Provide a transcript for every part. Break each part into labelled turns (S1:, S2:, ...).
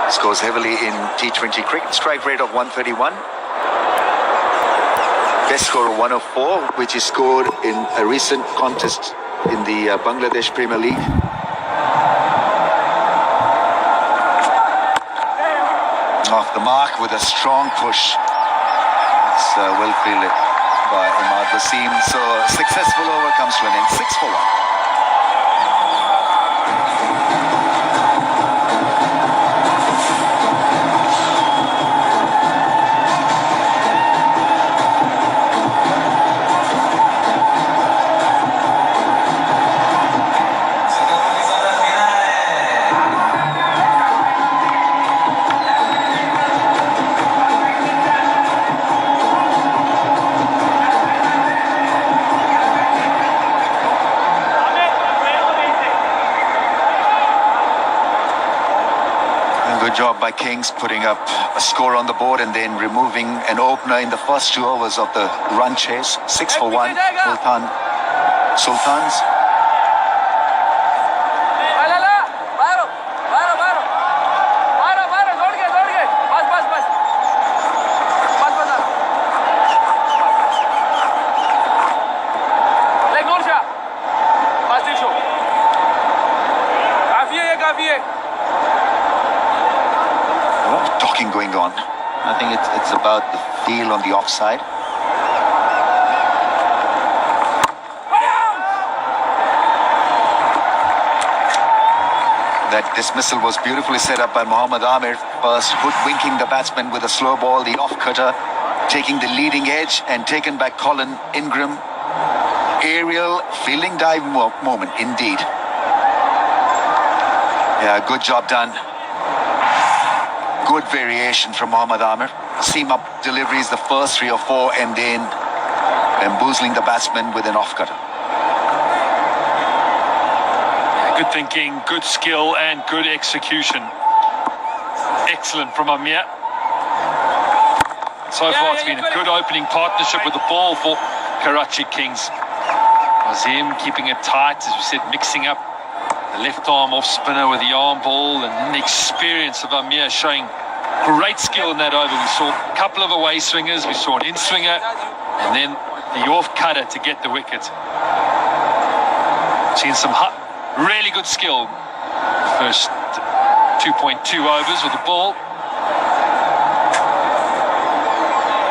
S1: Scores heavily in T20 cricket. Strike rate of 131. Best score of 104, which is scored in a recent contest in the Bangladesh Premier League. Off the mark with a strong push. It's well fielded by Ahmad Wasim. So successful over comes to an end. 6 for 1. Good job by Kings putting up a score on the board and then removing an opener in the first 2 overs of the run chase. 6 for 1, Multan Sultans. Talking going on. I think it's about the feel on the offside. That dismissal was beautifully set up by Mohammad Amir. First hoodwinking the batsman with a slow ball, the off-cutter, taking the leading edge and taken by Colin Ingram. Aerial fielding dive moment indeed. Yeah, good job done. Good variation from Mohammad Amir. Seam up deliveries the first 3 or 4 and then bamboozling the batsman with an off-cutter.
S2: Good thinking, good skill and good execution. Excellent from Amir. So far it's been a good opening partnership with the ball for Karachi Kings. Wasim keeping it tight, as we said, mixing up the left arm off spinner with the arm ball, and then the experience of Amir showing great skill in that over. We saw a couple of away swingers, we saw an in-swinger, and then the off-cutter to get the wicket. Seen some really good skill. First 2.2 overs with the ball.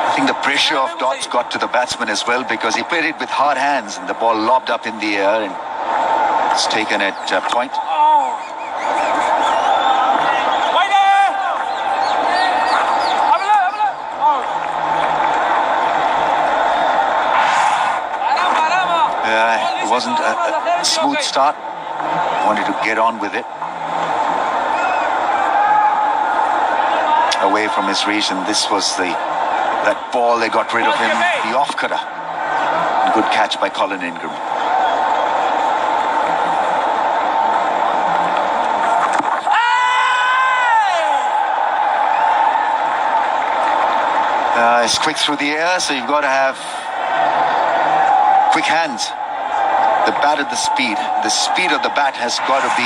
S1: I think the pressure of dots got to the batsman as well, because he played it with hard hands and the ball lobbed up in the air and it's taken at point. It wasn't a smooth start. Wanted to get on with it. Away from his reach, and this was that ball they got rid of him, the off-cutter. Good catch by Colin Ingram. It's quick through the air, so you've got to have quick hands. The bat at the speed of the bat has got to be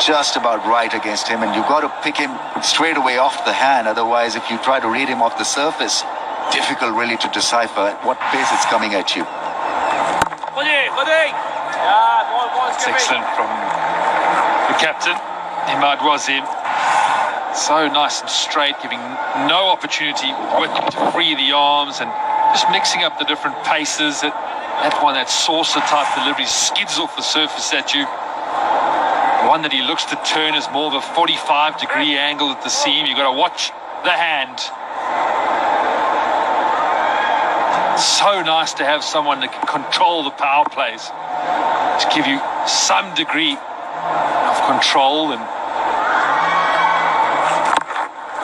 S1: just about right against him, and you've got to pick him straight away off the hand. Otherwise, if you try to read him off the surface, difficult really to decipher at what pace it's coming at you.
S2: It's excellent from the captain, Imad Wazim. So nice and straight, giving no opportunity with to free the arms and just mixing up the different paces. That one, that saucer type delivery, skids off the surface at you. The one that he looks to turn is more of a 45-degree angle at the seam. You've got to watch the hand. So nice to have someone that can control the power plays, to give you some degree of control, and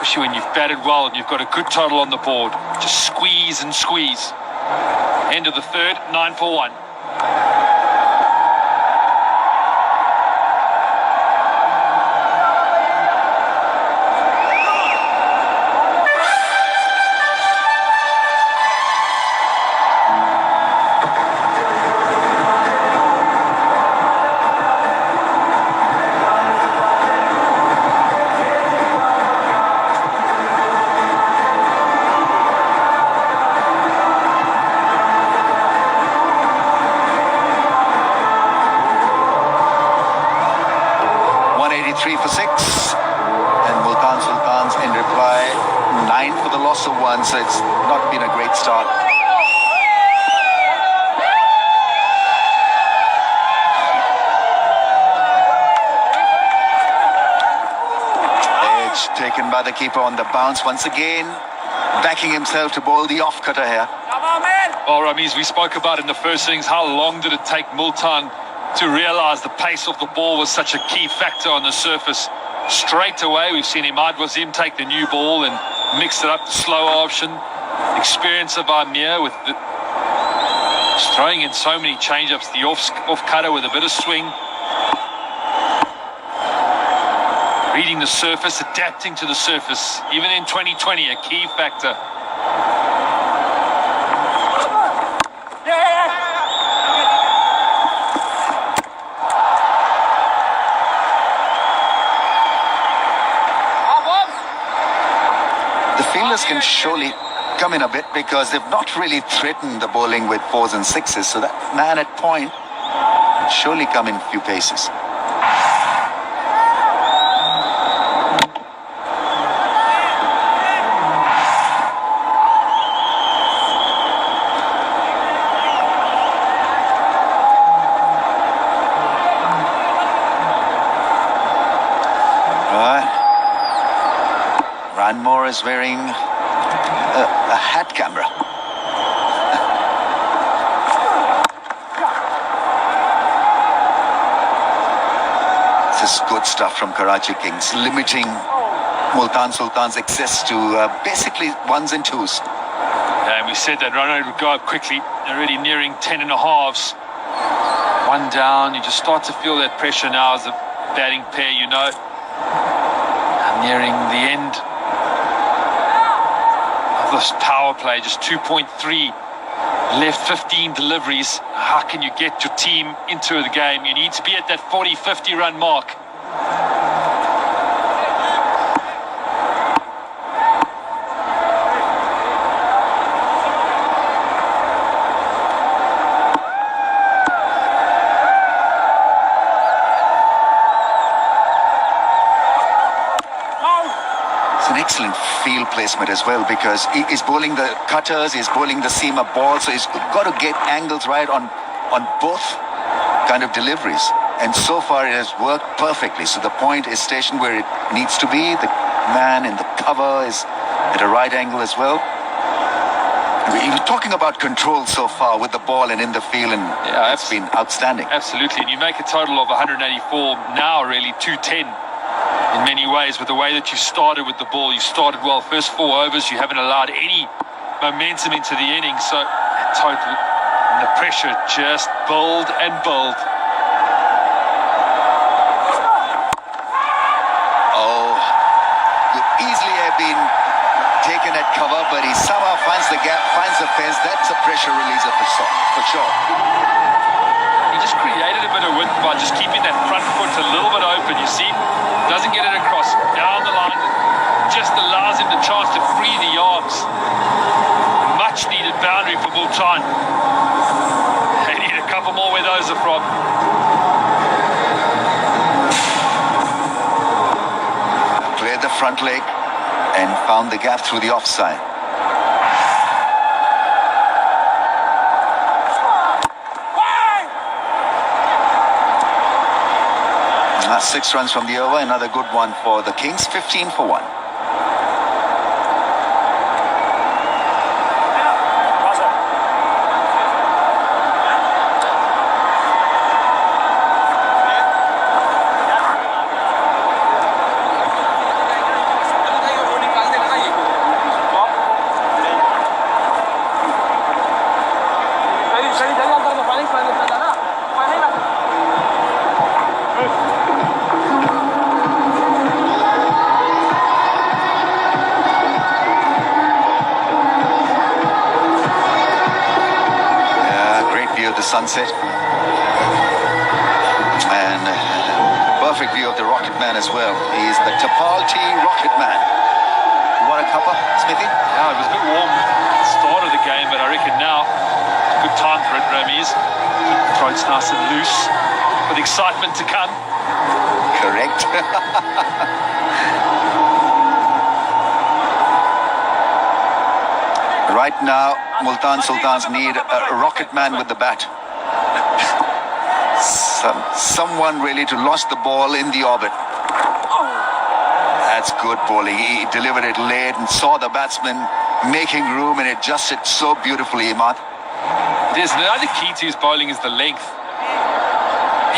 S2: especially when you've batted well and you've got a good total on the board, just squeeze and squeeze. End of the third, 9 for 1.
S1: For 6, and Multan Sultans in reply 9 for the loss of 1, so it's not been a great start. Edge taken by the keeper on the bounce once again, backing himself to bowl the off cutter here.
S2: Well, Ramiz, we spoke about in the first innings, how long did it take Multan to realise the pace of the ball was such a key factor on the surface. Straight away, we've seen Imad Wazim take the new ball and mix it up, the slower option. Experience of Amir with just throwing in so many change-ups, the off cutter with a bit of swing. Reading the surface, adapting to the surface, even in 2020, a key factor.
S1: Fielders can surely come in a bit because they've not really threatened the bowling with 4s and 6s, so that man at point can surely come in a few paces. Ranmore is wearing a hat camera. This is good stuff from Karachi Kings, limiting Multan Sultan's access to basically 1s and 2s.
S2: And we said that run rate would go up quickly, already nearing 10 and a halves. 1 down, you just start to feel that pressure now as a batting pair, you know. And nearing the end this power play, just 2.3 left, 15 deliveries. How can you get your team into the game? You need to be at that 40-50 run mark.
S1: An excellent field placement as well, because he's bowling the cutters, he's bowling the seamer ball, so he's got to get angles right on both kind of deliveries, and so far it has worked perfectly. So the point is stationed where it needs to be. The man in the cover is at a right angle as well. You're talking about control so far with the ball and in the field, and yeah, it's been outstanding.
S2: Absolutely, and you make a total of 184 now, really 210. In many ways, with the way that you started with the ball. You started well. First 4 overs, you haven't allowed any momentum into the inning. So total, and the pressure just build and build.
S1: Oh, could easily have been taken at cover, but he somehow gap, finds the fence. That's a pressure releaser for sure.
S2: He just created a bit of width by just keeping that front foot a little bit open, you see. Doesn't get it across, down the line. Just allows him the chance to free the arms. Much needed boundary for Multan. They need a couple more where those are from.
S1: Cleared the front leg and found the gap through the offside. That's 6 runs from the over. Another good one for the Kings. 15 for 1. Sunset and perfect view of the Rocket Man as well. He's the Tapalti Rocket Man. You want a cuppa, Smithy?
S2: Yeah, it was a bit warm at the start of the game, but I reckon now it's a good time for it, Rameez. Throat's nice and loose with excitement to come.
S1: Correct. Right now, Multan Sultans need a Rocket Man with the bat. Someone really to launch the ball in the orbit. That's good bowling. He delivered it late and saw the batsman making room and adjusted so beautifully, Imad.
S2: There's another key to his bowling is the length.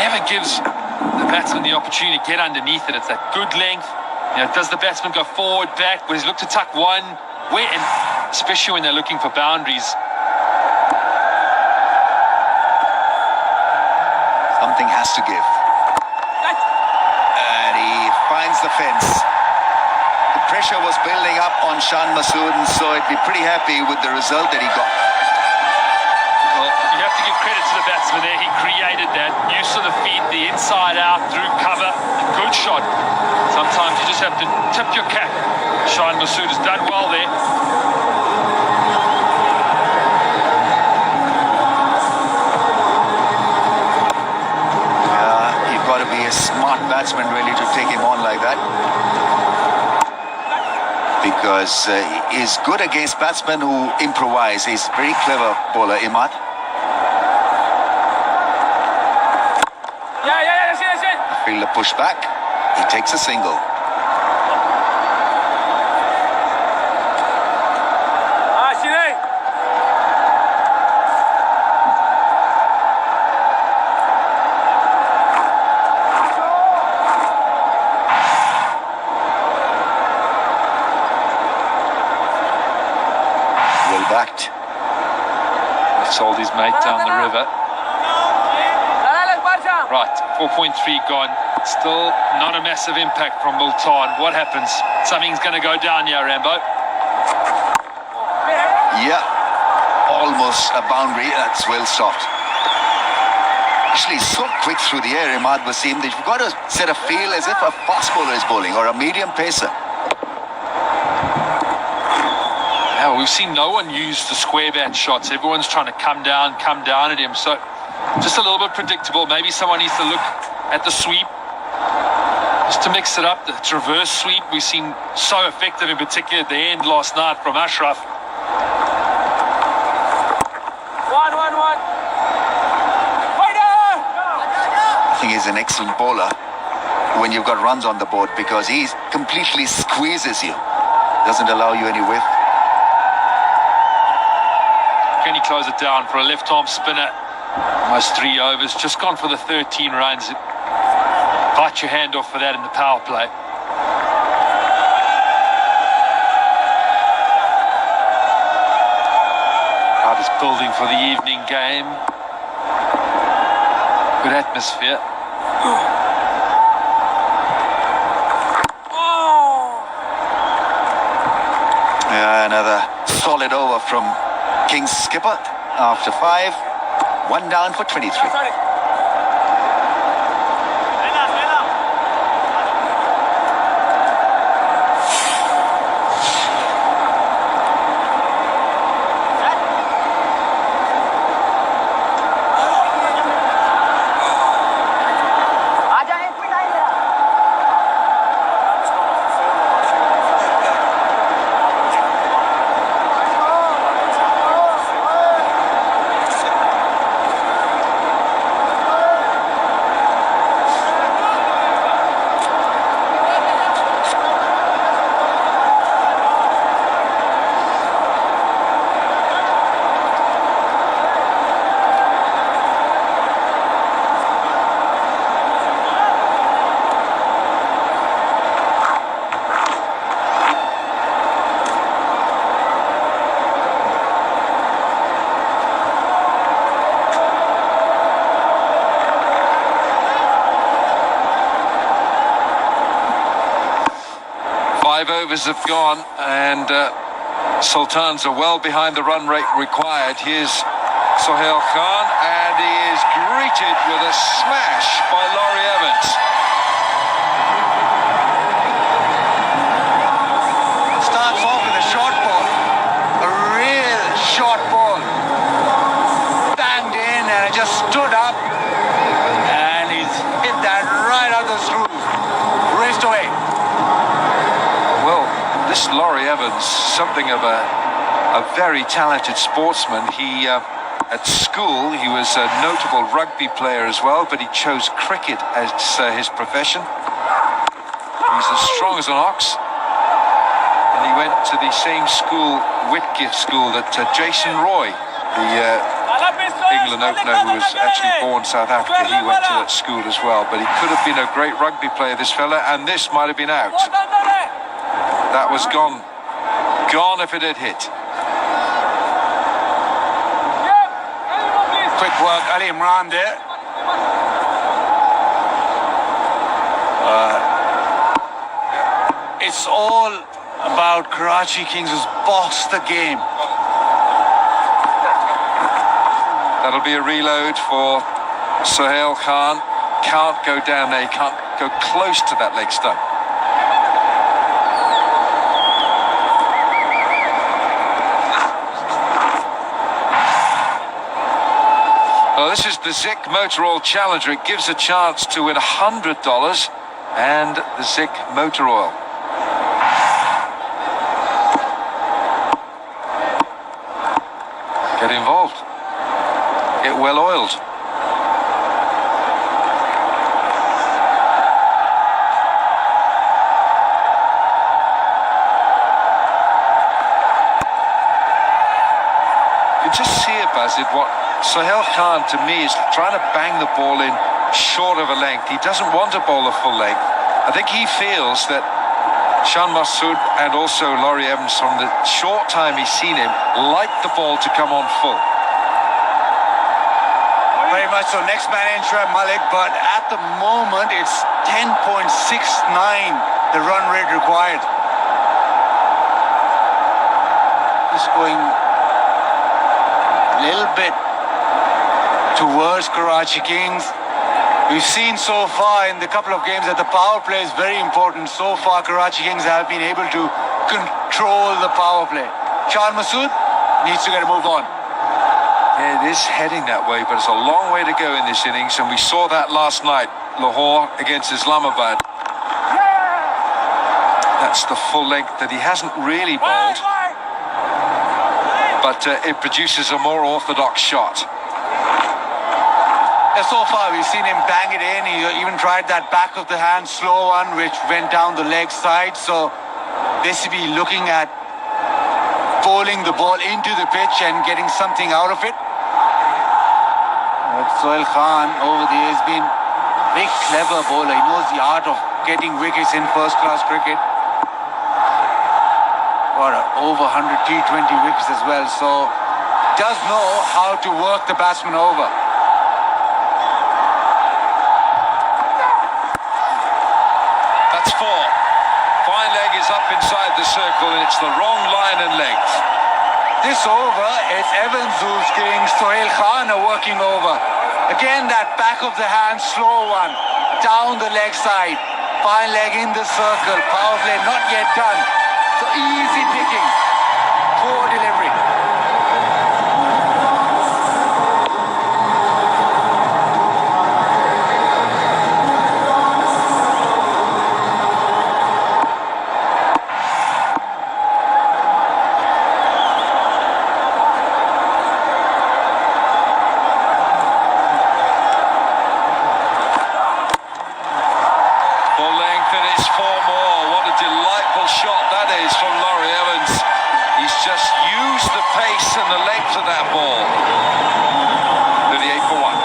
S2: Never gives the batsman the opportunity to get underneath it. It's that good length. You know, does the batsman go forward, back? When he's looked to tuck one, where, and especially when they're looking for boundaries.
S1: Something has to give. And he finds the fence. The pressure was building up on Shan Masood, and so he'd be pretty happy with the result that he got.
S2: Well, you have to give credit to the batsman there. He created that. Use of the feet, the inside out, through cover. Good shot. Sometimes you just have to tip your cap. Shan Masood has done well there.
S1: Got to be a smart batsman really to take him on like that, because he's good against batsmen who improvise. He's very clever bowler, Imad. Fielder push back, he takes a single. Backed.
S2: Sold his mate down the river. Right, 4.3 gone. Still not a massive impact from Multan. What happens? Something's going to go down here, Rambo.
S1: Yeah, almost a boundary. That's well stopped. Actually, so quick through the air, Imad Wasim, that you've got to set a feel as if a fast bowler is bowling or a medium pacer.
S2: Yeah, we've seen no one use the square bat shots. Everyone's trying to come down at him. So just a little bit predictable. Maybe someone needs to look at the sweep just to mix it up. The reverse sweep we've seen so effective, in particular at the end last night from Ashraf.
S1: I think he's an excellent bowler when you've got runs on the board, because he completely squeezes you. Doesn't allow you any width.
S2: Can he close it down for a left-arm spinner? Almost 3 overs. Just gone for the 13 runs. Bite your hand off for that in the power play. Crowd is building for the evening game. Good atmosphere.
S1: Yeah, another solid over from Kings skipper after 5. 1 down for 23.
S3: Five overs have gone, and Sultans are well behind the run rate required. Here's Sohail Khan, and he is greeted with a smash by Laurie Evans.
S1: Starts off with a short ball, a real short ball. Banged in and it just stood up, and he's hit that right out the screws. Raced away.
S3: Well, this Laurie Evans, something of a very talented sportsman. He at school he was a notable rugby player as well, but he chose cricket as his profession. He's as strong as an ox, and he went to the same school, Whitgift School, that Jason Roy, the England opener who was actually born South Africa, he went to that school as well. But he could have been a great rugby player, this fella, and this might have been out. That was gone. Gone if it had hit.
S1: Quick work, Ali Imran there. It's all about Karachi Kings who's bossed the game.
S3: That'll be a reload for Sohail Khan. Can't go down there. He can't go close to that leg stump. Well, this is the Zik Motor Oil Challenger. It gives a chance to win $100 and the Zik Motor Oil. Get involved. Get well oiled. You can just see it, Basid, what Sohail Khan, to me, is trying to bang the ball in short of a length. He doesn't want to bowl a full length. I think he feels that Shan Masood and also Laurie Evans, from the short time he's seen him, like the ball to come on full.
S1: Very much so. Next man in, Shoaib Malik, but at the moment it's 10.69, the run rate required. Just going a little bit towards Karachi Kings. We've seen so far in the couple of games that the power play is very important. So far, Karachi Kings have been able to control the power play. Shan Masood needs to get a move on.
S3: Yeah, it is heading that way, but it's a long way to go in this innings, and we saw that last night, Lahore against Islamabad. That's the full length that he hasn't really bowled, but it produces a more orthodox shot.
S1: So far, we've seen him bang it in. He even tried that back of the hand slow one, which went down the leg side. So basically looking at bowling the ball into the pitch and getting something out of it. But Sohail Khan over the years been a very clever bowler. He knows the art of getting wickets in first-class cricket. Got over 100 T20 wickets as well. So does know how to work the batsman over.
S3: That's 4. Fine leg is up inside the circle, and it's the wrong line and length.
S4: this over, it's Evans who's getting Sohail Khan are working over. Again, that back of the hand, slow one, down the leg side. Fine leg in the circle, power play not yet done. So easy picking, poor delivery.
S3: And the length of that ball. 38 for 1.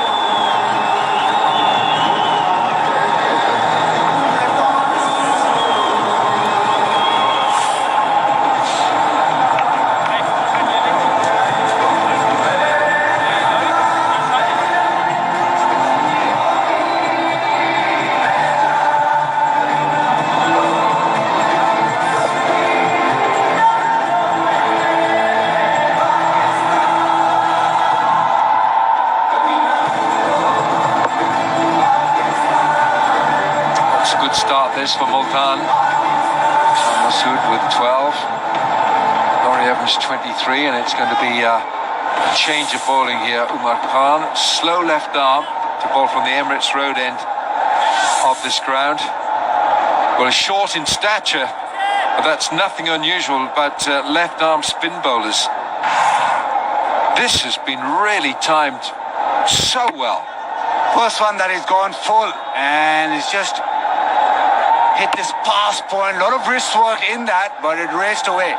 S3: Start this for Multan. Masood with 12. Laurie Evans 23, and it's going to be a change of bowling here. Umar Khan, slow left arm to bowl from the Emirates Road end of this ground. Well, short in stature, but that's nothing unusual, but left arm spin bowlers. This has been really timed so well.
S4: First one that is gone full, and it's just hit this pass point. A lot of wrist work in that, but it raced away.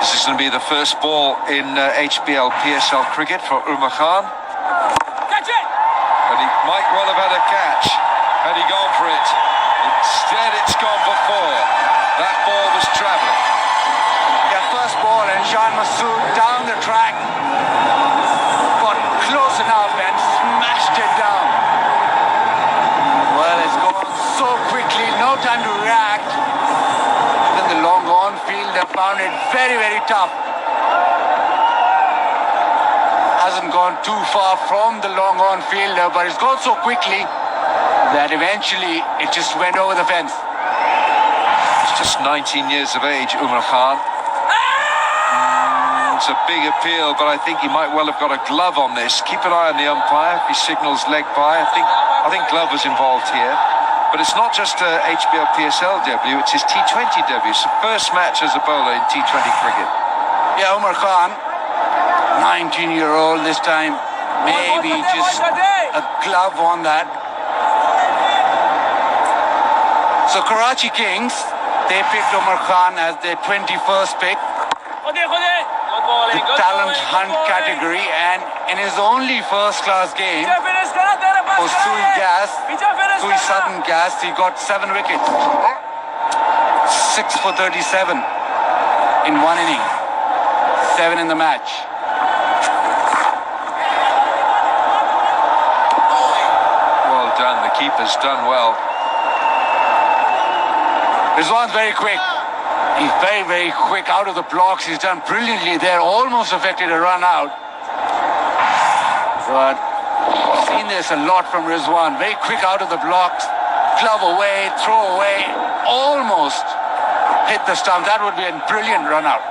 S3: This is going to be the first ball in HBL PSL cricket for Umar Khan.
S2: Catch it!
S3: And he might well have had a catch had he gone for it. Instead, it's gone for 4. That ball was travelling.
S4: Yeah, first ball, and Shan Masood down the track. Got close enough and smashed it down. Well, it's gone so quickly, no time to react. Then the long on field, they found it very, very tough. Hasn't gone too far from the long on fielder, but it's gone so quickly that eventually it just went over the fence.
S3: He's just 19 years of age, Umar Khan. It's a big appeal, but I think he might well have got a glove on this. Keep an eye on the umpire if he signals leg by. I think glove was involved here. But it's not just a HBL PSL debut, it's his T20 debut. It's the first match as a bowler in T20 cricket.
S4: Yeah, Umar Khan, 19-year-old this time. Maybe just a glove on that. So Karachi Kings, they picked Umar Khan as their 21st pick. The talent hunt category, and in his only first-class game for Sui Southern Gas, he got 7 wickets, 6 for 37 in 1 inning, 7 in the match.
S3: Well done, the keeper's done well.
S4: This one's very quick. He's very, very quick out of the blocks. He's done brilliantly there. Almost affected a run out. But I've seen this a lot from Rizwan. Very quick out of the blocks. Glove away, throw away. Almost hit the stump. That would be a brilliant run out.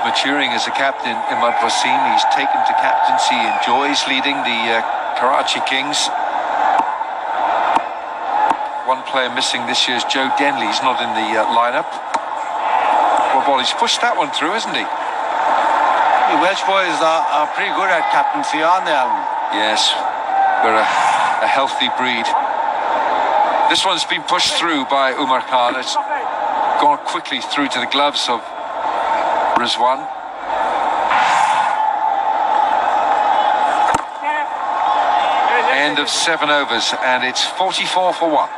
S3: Maturing as a captain, Imad Wasim. He's taken to captaincy, enjoys leading the Karachi Kings. One player missing this year's Joe Denley. He's not in the lineup. Well, he's pushed that one through, isn't he?
S4: The Welsh boys are pretty good at captaincy, aren't they, Alan?
S3: Yes, we're a healthy breed. This one's been pushed through by Umar Khan. It's gone quickly through to the gloves of Rizwan. End of 7 overs, and it's 44 for 1.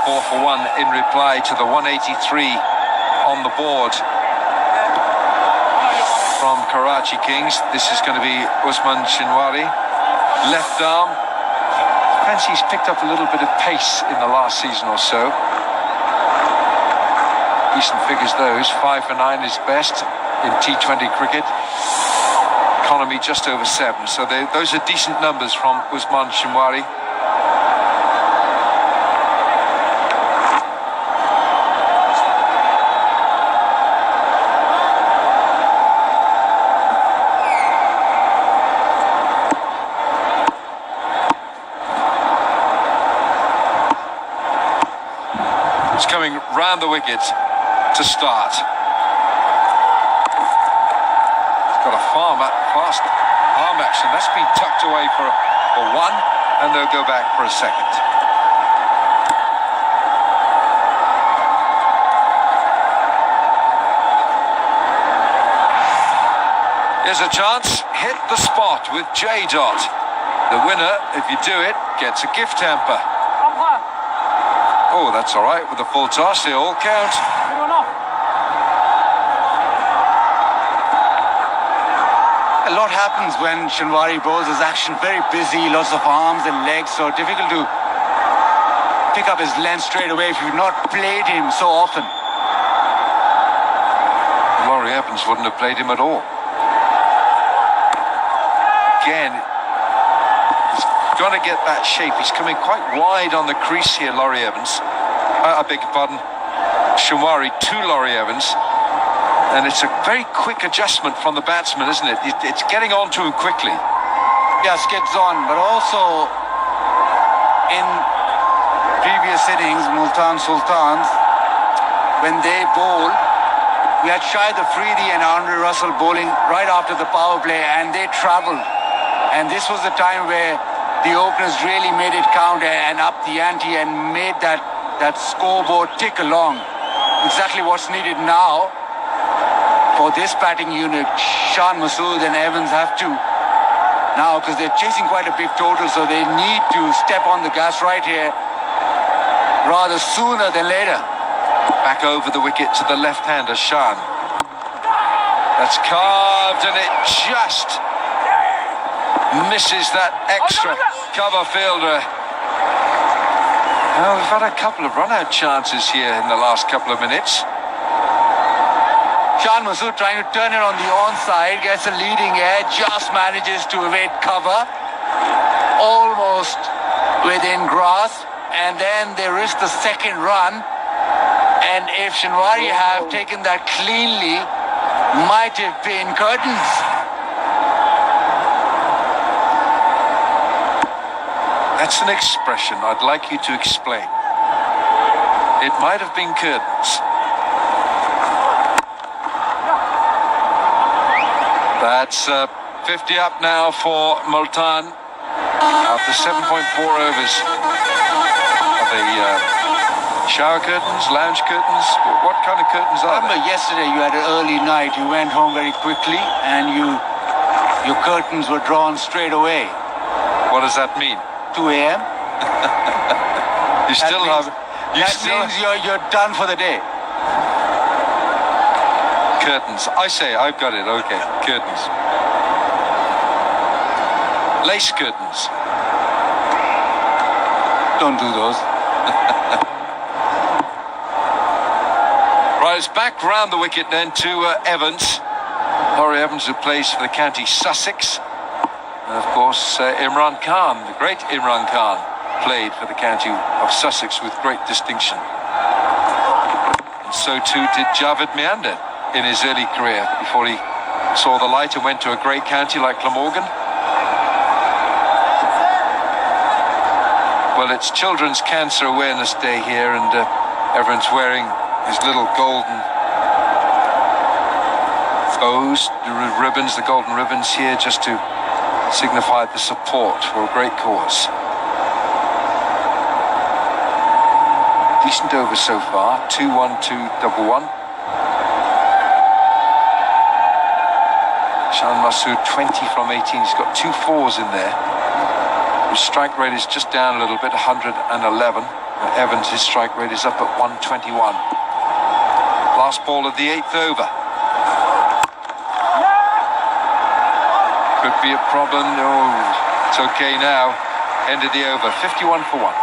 S3: 4 for 1 in reply to the 183 on the board from Karachi Kings. This is going to be Usman Shinwari. Left arm. Fancy he's picked up a little bit of pace in the last season or so. Decent figures those. 5 for 9 is best in T20 cricket. Economy just over 7. So those are decent numbers from Usman Shinwari. It's coming round the wicket to start. It's got a fast arm action. That's been tucked away for 1, and they'll go back for a second. Here's a chance. Hit the spot with J. Dot. The winner, if you do it, gets a gift hamper. Oh, that's all right with the full toss. They all count.
S4: A lot happens when Shinwari bowls his action. Very busy, lots of arms and legs, so difficult to pick up his length straight away if you've not played him so often.
S3: Laurie Evans wouldn't have played him at all. Again, he's got to get that shape. He's coming quite wide on the crease here, Laurie Evans. I beg your pardon, Shinwari to Laurie Evans. And it's a very quick adjustment from the batsman, isn't it? It's getting on to him quickly.
S4: Yeah, skids on, but also in previous innings, Multan Sultans, when they bowled, we had Shahid Afridi and Andre Russell bowling right after the power play, and they travelled. And this was the time where the openers really made it count and up the ante and made that scoreboard tick along. Exactly what's needed now. For this batting unit, Shan, Masood and Evans have to now, because they're chasing quite a big total, so they need to step on the gas right here rather sooner than later.
S3: Back over the wicket to the left-hander, Shan. That's carved, and it just misses that extra cover fielder. Well, we've had a couple of run-out chances here in the last couple of minutes.
S4: Shan Masood trying to turn it on the onside, gets a leading edge, just manages to evade cover, almost within grasp, and then they risk the second run. And if Shinwari have taken that cleanly, might have been curtains.
S3: That's an expression I'd like you to explain. It might have been curtains. That's 50 up now for Multan after 7.4 overs. Are they shower curtains, lounge curtains? What kind of curtains are they?
S4: Remember yesterday you had an early night, you went home very quickly and your curtains were drawn straight away.
S3: What does that mean?
S4: 2 a.m.
S3: You still have...
S4: means you're done for the day.
S3: Curtains. I say, I've got it. Okay, curtains. Lace curtains.
S4: Don't do those.
S3: Right, it's back round the wicket then to Evans. Laurie Evans, who plays for the county Sussex. And of course, Imran Khan, the great Imran Khan, played for the county of Sussex with great distinction. And so too did Javed Miander in his early career before he saw the light and went to a great county like Glamorgan. Well, it's Children's Cancer Awareness Day here, and everyone's wearing his little golden bows, the ribbons, the golden ribbons here, just to signify the support for a great cause. Decent over so far, 2-1-2-1-1. Shan Masood 20 from 18. He's got 2 4s in there. His strike rate is just down a little bit, 111. Evans, his strike rate is up at 121. Last ball of the 8th over. Could be a problem. Oh, it's okay now. End of the over. 51 for 1.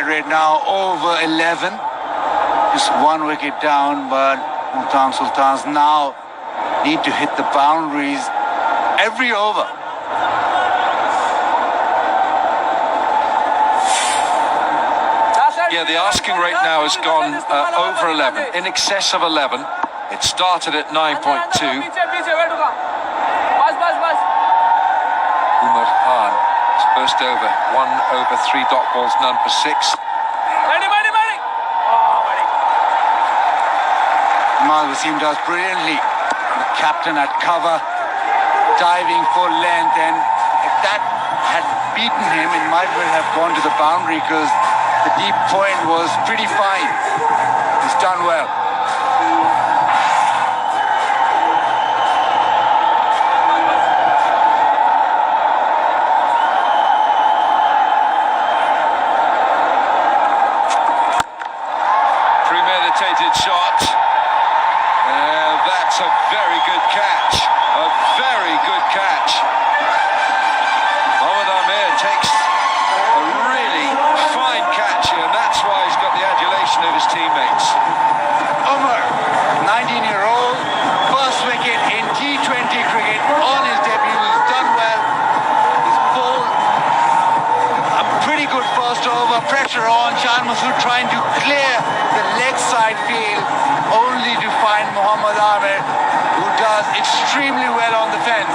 S4: Rate now over 11, just 1 wicket down, but Multan Sultans now need to hit the boundaries every over.
S3: Yeah, the asking rate now has gone over 11, in excess of 11. It started at 9.2. Umar Khan, his first over, 1 over 3 dot balls, none for 6.
S4: Wasim does brilliantly. The captain at cover, diving for length, and if that had beaten him, it might well have gone to the boundary because the deep point was pretty fine. He's done well.
S3: Premeditated shot. That's a very good catch. A very good catch. Mohammad Amir takes a really fine catch here, and that's why he's got the adulation of his teammates.
S4: Umar, 19-year-old, first wicket in T20 cricket on his debut. He's done well. He's bowled a pretty good first over. Pressure on. Shan Masood trying to clear the leg side field, only to find Mohammad Amir, who does extremely well on the fence.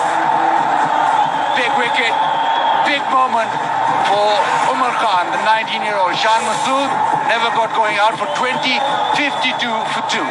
S4: Big wicket, big moment for Umar Khan, the 19-year-old. Shan Masood never got going out for 20, 52 for 2.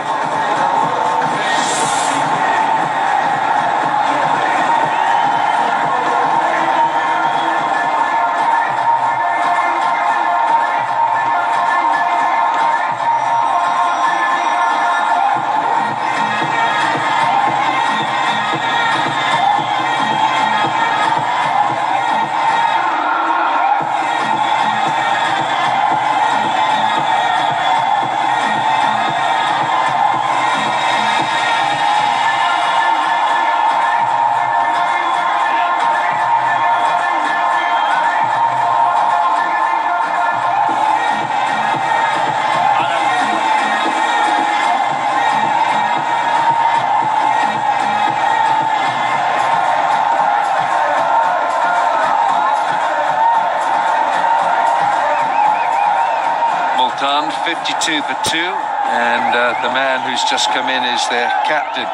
S3: Multan, 52 for 2, and the man who's just come in is their captain,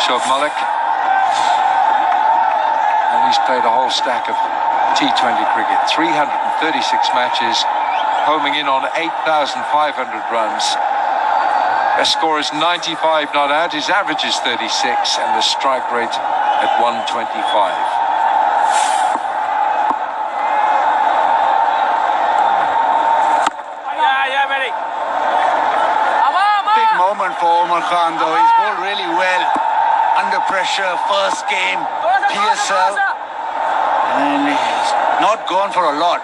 S3: Shoaib Malik, and he's played a whole stack of T20 cricket, 336 matches, homing in on 8,500 runs. Best score is 95 not out, his average is 36, and the strike rate at 125.
S4: Moment for Umar Khan, though. He's bowled really well under pressure. First game, PSL, and he's not gone for a lot.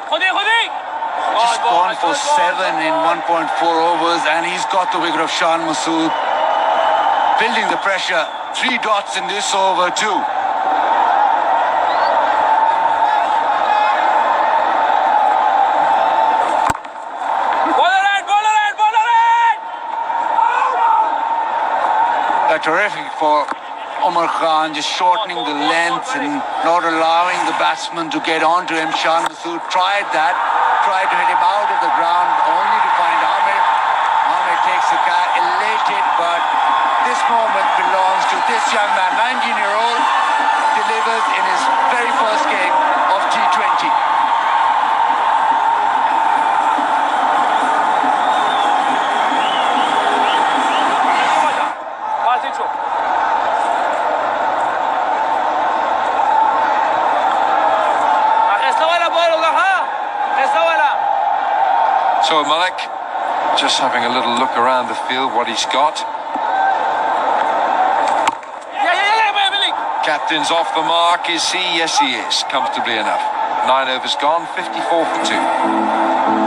S4: Just gone for 7 in 1.4 overs, and he's got the wicket of Shan Masood, building the pressure. 3 dots in this over too. Terrific for Umar Khan, just shortening the length and not allowing the batsman to get onto him. Shan Masood tried that, tried to hit him out of the ground, only to find Amir. Amir takes the catch, elated, but this moment belongs to this young man, 19-year-old, delivers in his very first game of T20.
S3: So Malik just having a little look around the field, what he's got. Captain's off the mark, is he? Yes, he is, comfortably enough. 9 overs gone, 54 for 2.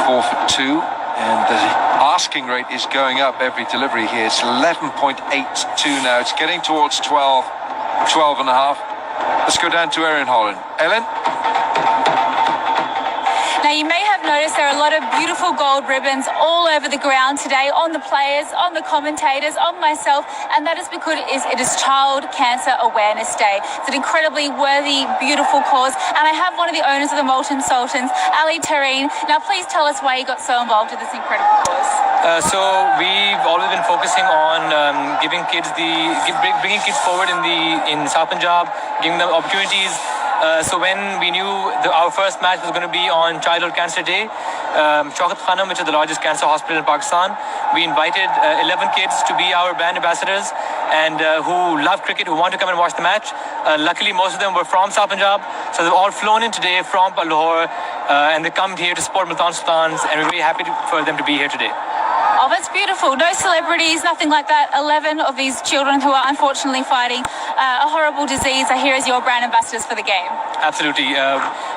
S3: For 2, and the asking rate is going up every delivery here. It's 11.82 now. It's getting towards 12 and a half. Let's go down to Erin Holland. Ellen?
S5: Now, you may have noticed there are a lot of beautiful gold ribbons all over the ground today, on the players, on the commentators, on myself, and that is because it is Child Cancer Awareness Day. It's an incredibly worthy, beautiful cause, and I have one of the owners of the Multan Sultans, Ali Tareen. Now, please tell us why you got so involved with this incredible cause.
S6: So we've always been focusing on bringing kids forward in South Punjab, giving them opportunities. So when we knew our first match was going to be on Childhood Cancer Day, Shaukat Khanam, which is the largest cancer hospital in Pakistan, we invited 11 kids to be our brand ambassadors and who love cricket, who want to come and watch the match. Luckily, most of them were from South Punjab, so they've all flown in today from Lahore and they come here to support Multan Sultans, and we're very happy for them to be here today.
S5: Oh, that's beautiful. No celebrities, nothing like that. 11 of these children who are unfortunately fighting a horrible disease are here as your brand ambassadors for the game.
S6: Absolutely.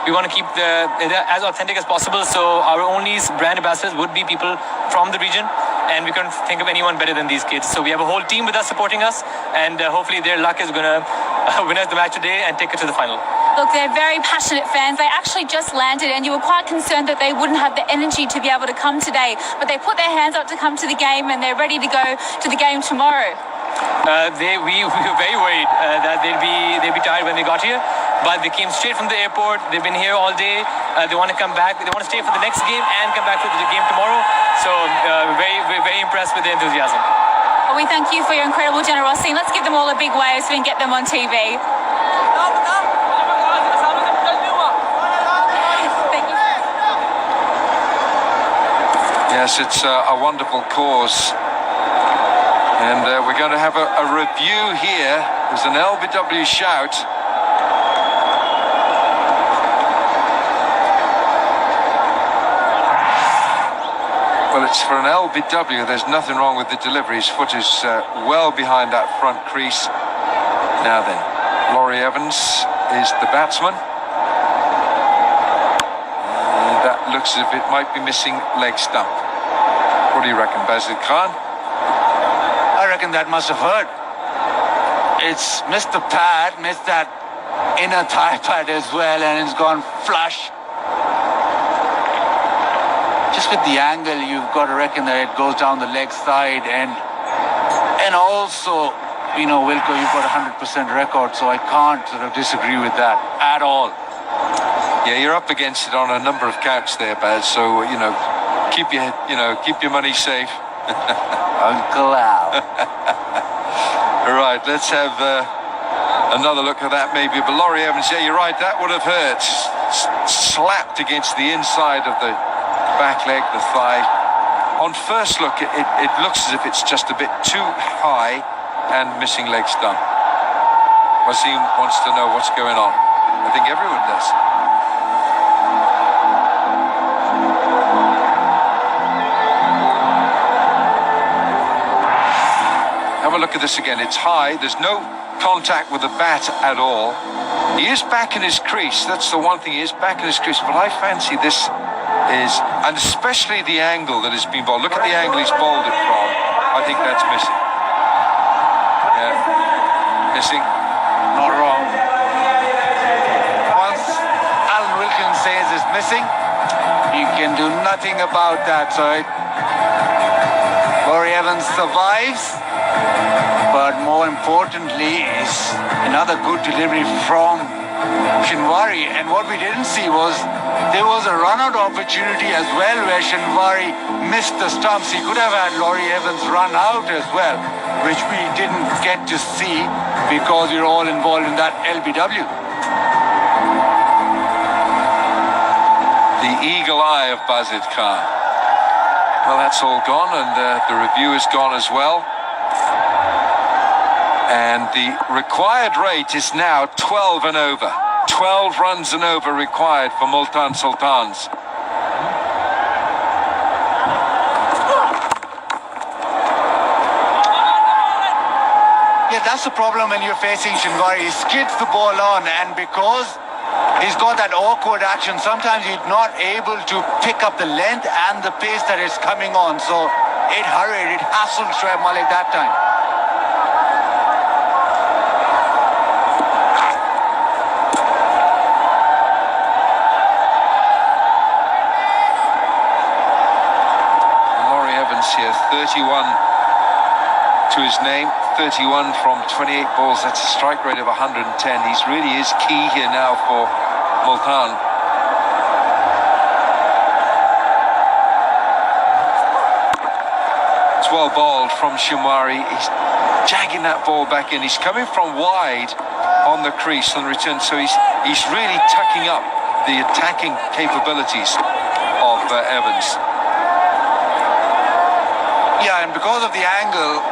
S6: We want to keep it as authentic as possible, so our only brand ambassadors would be people from the region, and we couldn't think of anyone better than these kids. So we have a whole team with us supporting us, and hopefully their luck is going to win us the match today and take it to the final.
S5: Look, they're very passionate fans. They actually just landed, and you were quite concerned that they wouldn't have the energy to be able to come today, but they put their hands up to come to the game, and they're ready to go to the game tomorrow.
S6: We were very worried that they'd be tired when they got here, but they came straight from the airport. They've been here all day. They want to come back. They want to stay for the next game and come back for the game tomorrow. So we're very impressed with their enthusiasm.
S5: Well, we thank you for your incredible generosity. Let's give them all a big wave so we can get them on TV.
S3: Yes, it's a wonderful cause. And we're going to have a review here. There's an LBW shout. Well, it's for an LBW. There's nothing wrong with the delivery. His foot is well behind that front crease. Now then, Laurie Evans is the batsman. And that looks as if it might be missing leg stump. What do you reckon, Basil Khan?
S4: I reckon that must have hurt. It's missed the pad, missed that inner thigh pad as well, and it's gone flush. Just with the angle, you've got to reckon that it goes down the leg side, and also, you know, Wilco, you've got a 100% record, so I can't sort of disagree with that at all.
S3: Yeah, you're up against it on a number of counts there, Baz. So keep your money safe.
S4: Uncle Al.
S3: All right, let's have another look at that maybe. But Laurie Evans, yeah, you're right, that would have hurt. Slapped against the inside of the back leg, the thigh. On first look, it looks as if it's just a bit too high and missing leg stump. Wasim wants to know what's going on. I think everyone does. Have a look at this again. It's high. There's no contact with the bat at all. He is back in his crease. That's the one thing. He is back in his crease. But I fancy this is, and especially the angle that has been bowled. Look at the angle he's bowled it from. I think that's missing. Yeah, missing.
S4: Not wrong. Once Alan Wilkins says it's missing, you can do nothing about that. So Laurie Evans survives, but more importantly is another good delivery from Shinwari. And what we didn't see was there was a run-out opportunity as well where Shinwari missed the stumps. He could have had Laurie Evans run out as well, which we didn't get to see because we were all involved in that LBW.
S3: The eagle eye of Bazid Khan. Well, that's all gone, and the review is gone as well. And the required rate is now 12 and over. 12 runs and over required for Multan Sultans.
S4: Yeah, that's the problem when you're facing Shinwari. He skids the ball on, and because he's got that awkward action, sometimes he's not able to pick up the length and the pace that is coming on. So it hurried, it hassled Shoaib Malik that time.
S3: Laurie Evans here, 31 to his name, 31 from 28 balls. That's a strike rate of 110. He really is key here now for Multan. It's well bowled from Shinwari. He's jagging that ball back in. He's coming from wide on the crease on return, so he's really tucking up the attacking capabilities of Evans.
S4: Yeah, and because of the angle,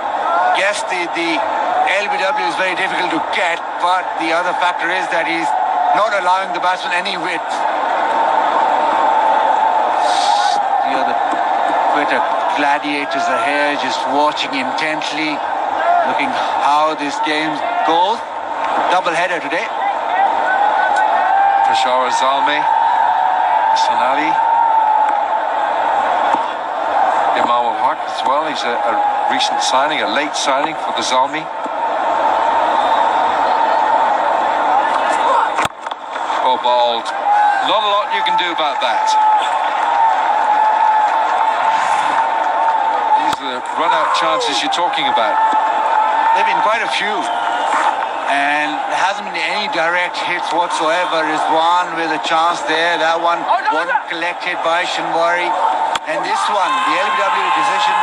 S4: yes, the LBW is very difficult to get, but the other factor is that he's not allowing the batsman any width. The other Twitter gladiators are here, just watching intently, looking how this game goes. Double header today.
S3: Peshawar Zalmi, Sonali, Imam al-Haq as well. He's a recent signing, a late signing for the Zalmi. Well bowled. Not a lot you can do about that. These are the run-out chances you're talking about.
S4: There have been quite a few, and there hasn't been any direct hits whatsoever. Rizwan with a chance there. That one wasn't collected by Shinwari. And this one, the LBW decision,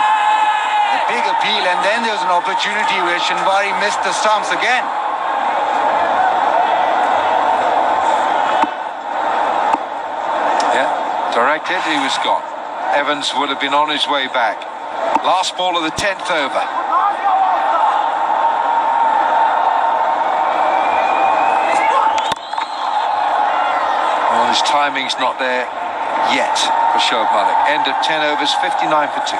S4: a big appeal, and then there was an opportunity where Shinwari missed the stumps again.
S3: Yeah, direct hit, he was gone. Evans would have been on his way back. Last ball of the 10th over. Well, his timing's not there yet for Shoaib Malik. End of 10 overs, 59 for 2.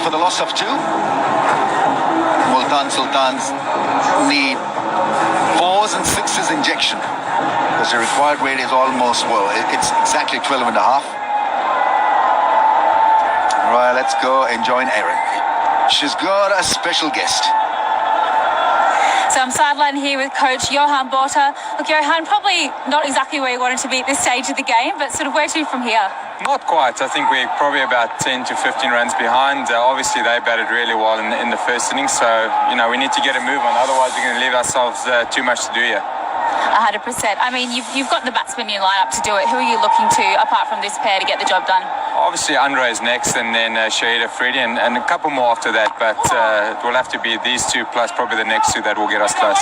S1: For the loss of 2. Multan Sultans need 4s and 6s injection because the required rate is almost, well, it's exactly 12 and a half. Right, let's go and join Erin. She's got a special guest.
S5: So I'm sidelined here with coach Johan Botha. Look, Johan, probably not exactly where you wanted to be at this stage of the game, but sort of where to from here?
S7: Not quite. I think we're probably about 10 to 15 runs behind. Obviously, they batted really well in the first inning, so, we need to get a move on. Otherwise, we're going to leave ourselves too much to do here.
S5: 100%. I mean, you've got the batsmen in line up to do it. Who are you looking to, apart from this pair, to get the job done?
S7: obviously Andre is next, and then Shahid Afridi, and a couple more after that. But it will have to be these two plus probably the next two that will get us close.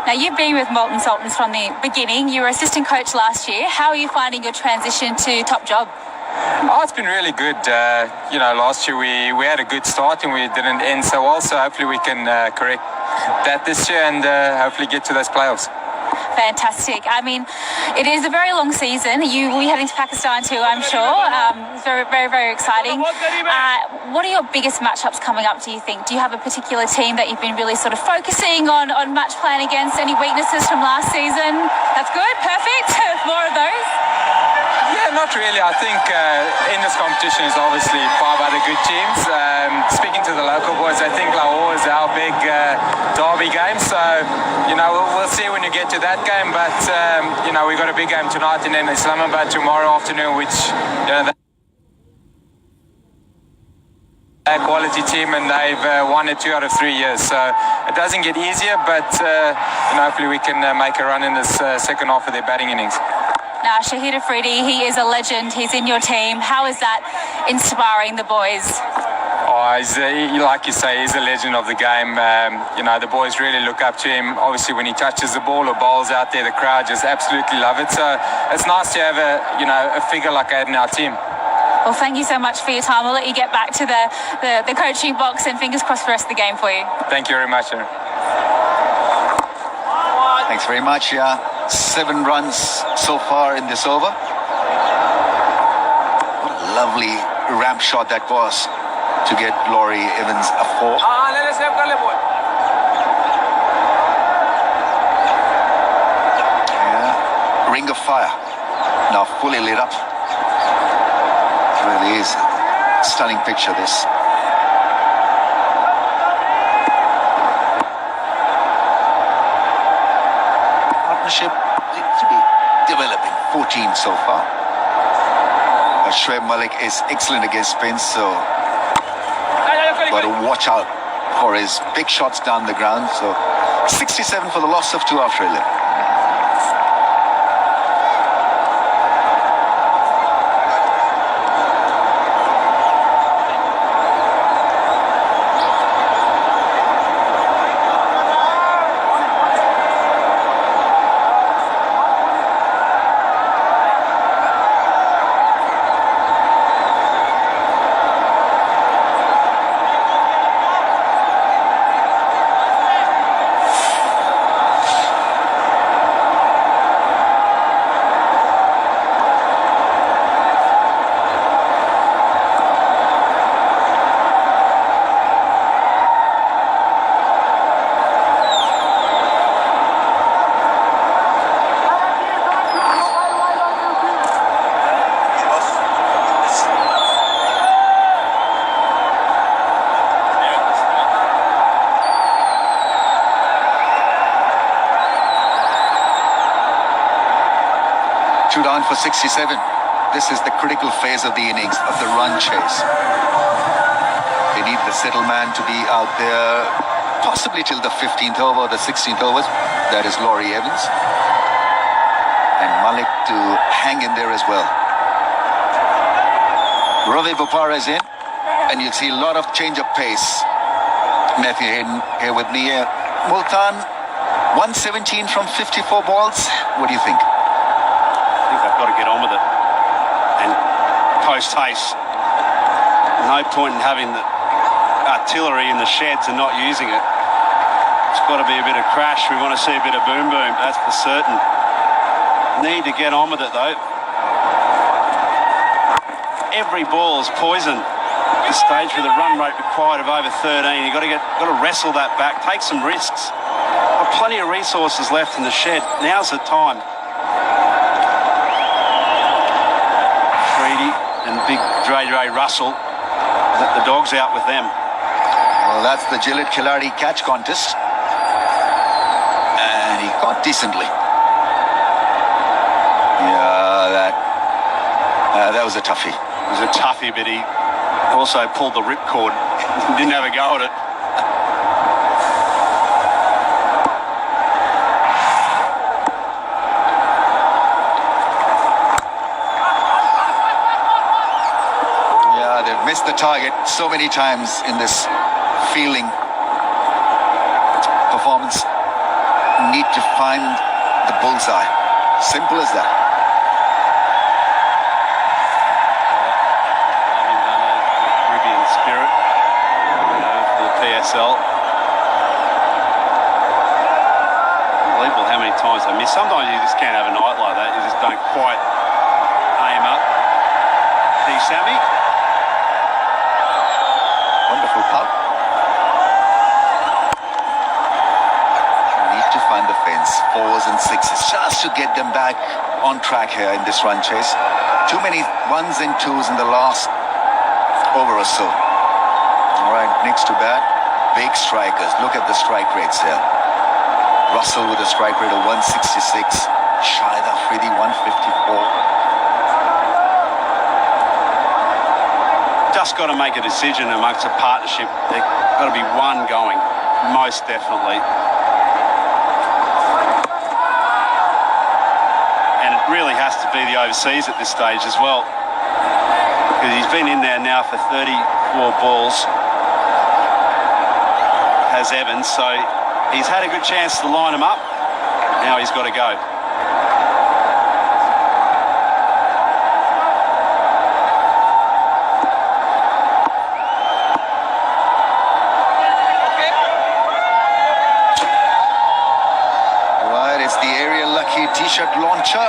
S5: Now, you've been with Multan Sultans from the beginning. You were assistant coach last year. How are you finding your transition to top job?
S7: Oh, it's been really good. Last year we had a good start and we didn't end so well. So hopefully we can correct that this year and hopefully get to those playoffs.
S5: Fantastic. I mean, it is a very long season. You will be heading to Pakistan too, I'm sure. It's very, very, very exciting. What are your biggest matchups coming up, do you think? Do you have a particular team that you've been really sort of focusing on match plan against? Any weaknesses from last season? That's good. Perfect. More of those.
S7: Yeah, not really. I think in this competition is obviously 5 other good teams. Speaking to the local boys, I think Lahore is our big derby game. So, we'll see when you get to that game. But, we got a big game tonight and then Islamabad tomorrow afternoon, which, a quality team, and they've won it 2 out of 3 years. So it doesn't get easier, but, hopefully we can make a run in this second half of their batting innings.
S5: Now, Shahid Afridi, he is a legend. He's in your team. How is that inspiring the boys?
S7: Oh, like you say, he's a legend of the game. The boys really look up to him. Obviously, when he touches the ball or bowls out there, the crowd just absolutely love it. So it's nice to have a figure like that in our team.
S5: Well, thank you so much for your time. I'll let you get back to the coaching box, and fingers crossed for the rest of the game for you.
S7: Thank you very much, sir.
S1: Thanks very much. 7 runs so far in this over. What a lovely ramp shot that was to get Laurie Evans a 4. Yeah. Ring of fire. Now fully lit up. It really is a stunning picture, this. Partnership seems to be developing. 14 so far. Shoaib Malik is excellent against spins, so got to watch out for his big shots down the ground. So 67 for the loss of 2 after 11. Down for 67. This is the critical phase of the innings, of the run chase. They need the settle man to be out there possibly till the 15th over, the 16th overs. That is Laurie Evans. And Malik to hang in there as well. Ravi Bopara is in, and you'll see a lot of change of pace. Matthew Hayden here with me. Multan, 117 from 54 balls. What do you think?
S8: I think they've got to get on with it and post haste. No point in having the artillery in the sheds and not using it. It's got to be a bit of crash. We want to see a bit of boom boom, that's for certain. Need to get on with it though. Every ball is poison at this stage with a run rate required of over 13. You've got to wrestle that back, take some risks. Got plenty of resources left in the shed. Now's the time. And big Dre Russell, let the dogs out with them.
S1: Well, that's the Gillette Khiladi catch contest. And he caught decently. Yeah, that was a toughie.
S8: It was a toughie, but he also pulled the ripcord. Didn't have a go at it.
S1: the target so many times in this fielding performance. Need to find the bullseye. Simple as that.
S8: Having done a Caribbean spirit, for the PSL. Unbelievable how many times they miss. Sometimes you just can't have a night like that. You just don't quite aim up. Sammy.
S1: Wonderful putt. Need to find the fence. 4s and 6s just to get them back on track here in this run chase. Too many 1s and 2s in the last over or so. All right, next to bat, big strikers. Look at the strike rates there. Russell with a strike rate of 166. Shahid Afridi 154.
S8: Just got to make a decision amongst a partnership. There's got to be one going, most definitely. And it really has to be the overseas at this stage as well, because he's been in there now for 34 balls, has Evans, so he's had a good chance to line them up. Now he's got to go.
S1: T-shirt launcher.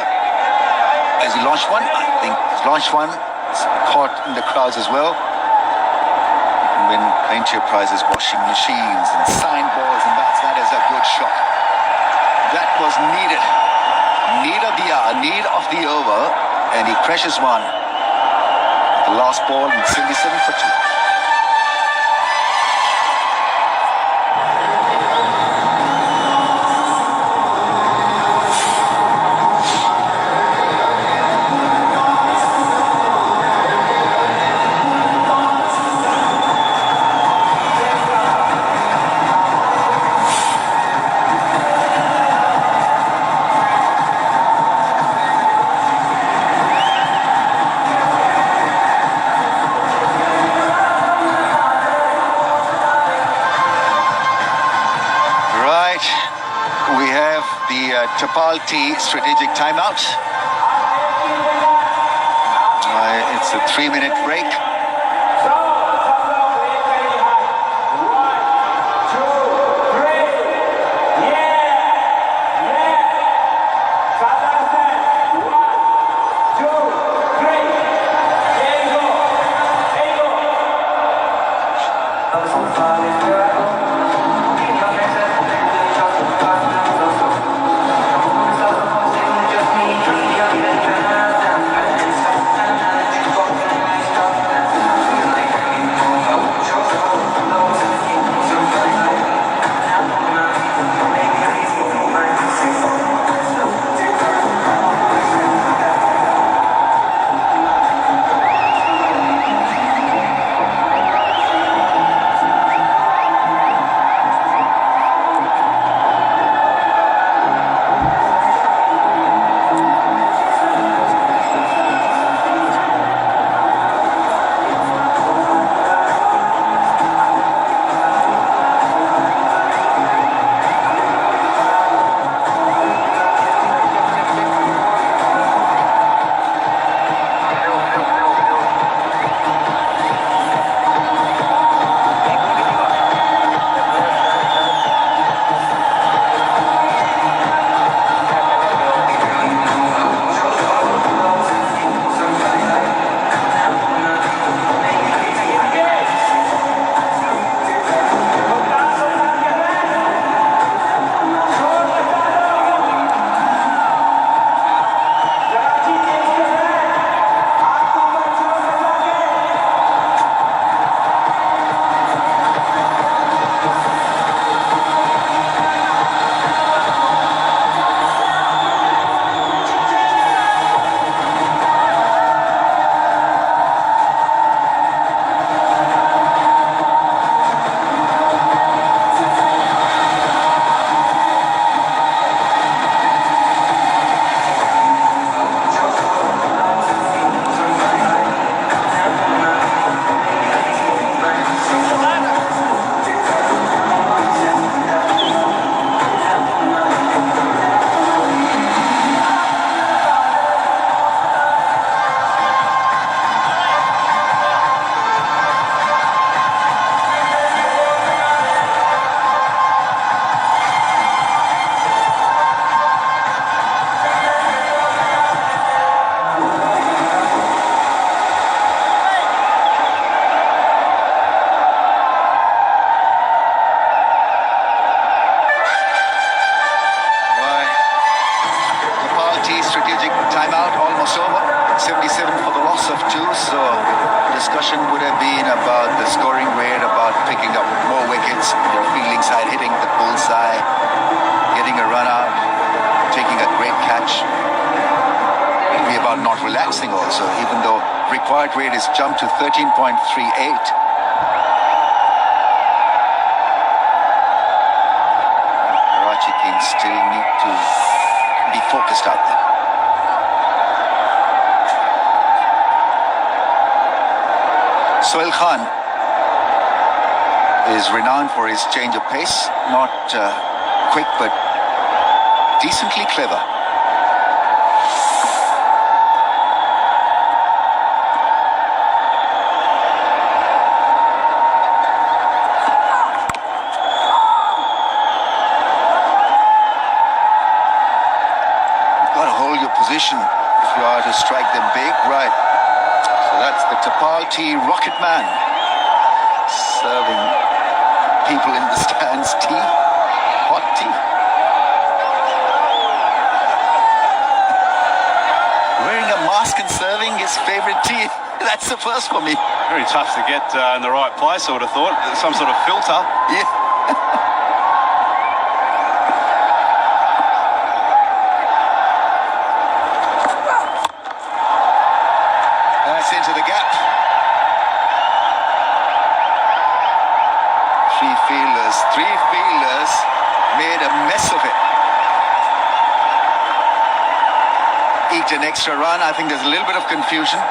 S1: Has he launched one? I think he's launched one. It's caught in the crowds as well. You can win plenty of prizes, washing machines and signed balls and bats. That is a good shot. That was needed. Need of the hour, need of the over, and he crashes one. The last ball and 77 for 2. Tapal T strategic timeout. It's a 3-minute break. relaxing also, even though required weight is jumped to 13.38. Karachi Kings still need to be focused out there. Sohail Khan is renowned for his change of pace, not quick but decently clever. You've got to hold your position if you are to strike them big, right? So that's the Tapal tea rocket man serving people in the stands tea, hot tea. Wearing a mask and serving his favorite tea. That's the first for me.
S8: Very tough to get in the right place, I would have thought. Some sort of filter.
S1: Yeah. That's into the gap. Three fielders made a mess of it. Eked an extra run. I think there's a little bit of confusion.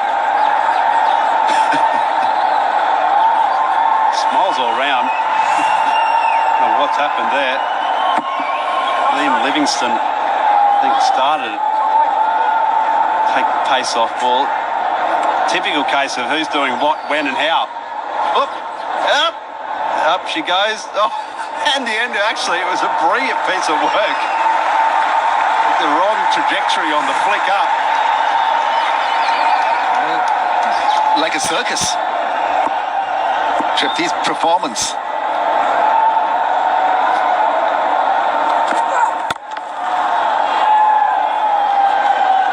S8: Smiles all round. Don't know what's happened there. Liam Livingston, I think, started it. Take the pace off ball. Typical case of who's doing what, when and how. Up, up, up she goes. Oh, and the end, actually, it was a brilliant piece of work. The wrong trajectory on the flick up.
S1: Like a circus. Tripty's performance.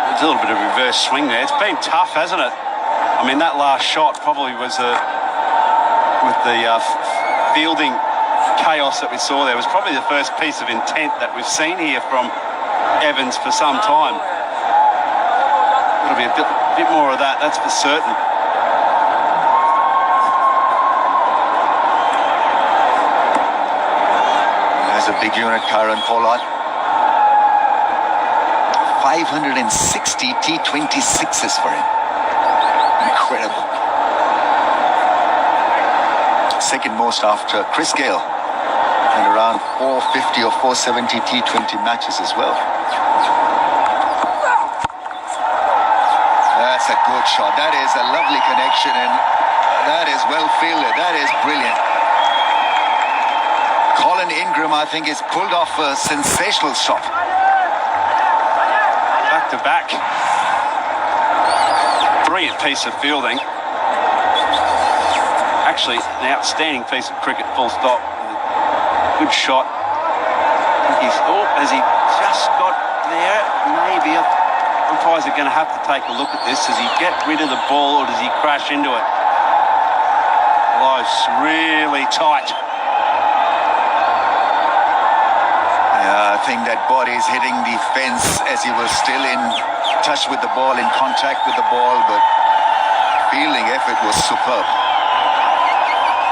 S8: There's a little bit of reverse swing there. It's been tough, hasn't it? I mean, that last shot probably was with the fielding chaos that we saw there, was probably the first piece of intent that we've seen here from Evans for some time. It'll be a bit more of that, that's for certain.
S1: There's a big unit, Karen Pollard. 560 T26s for him. Incredible. Second most after Chris Gale, and around 450 or 470 T20 matches as well. That's a good shot. That is a lovely connection, and that is well fielded. That is brilliant. Colin Ingram, I think, has pulled off a sensational shot.
S8: Back to back. Brilliant piece of fielding. Actually, an outstanding piece of cricket, full stop. Good shot. Has he just got there? Maybe. Umpires are going to have to take a look at this. Does he get rid of the ball or does he crash into it? Close, really tight.
S1: Yeah, I think that body is hitting the fence as he was still in touch with the ball, in contact with the ball, but fielding effort was superb.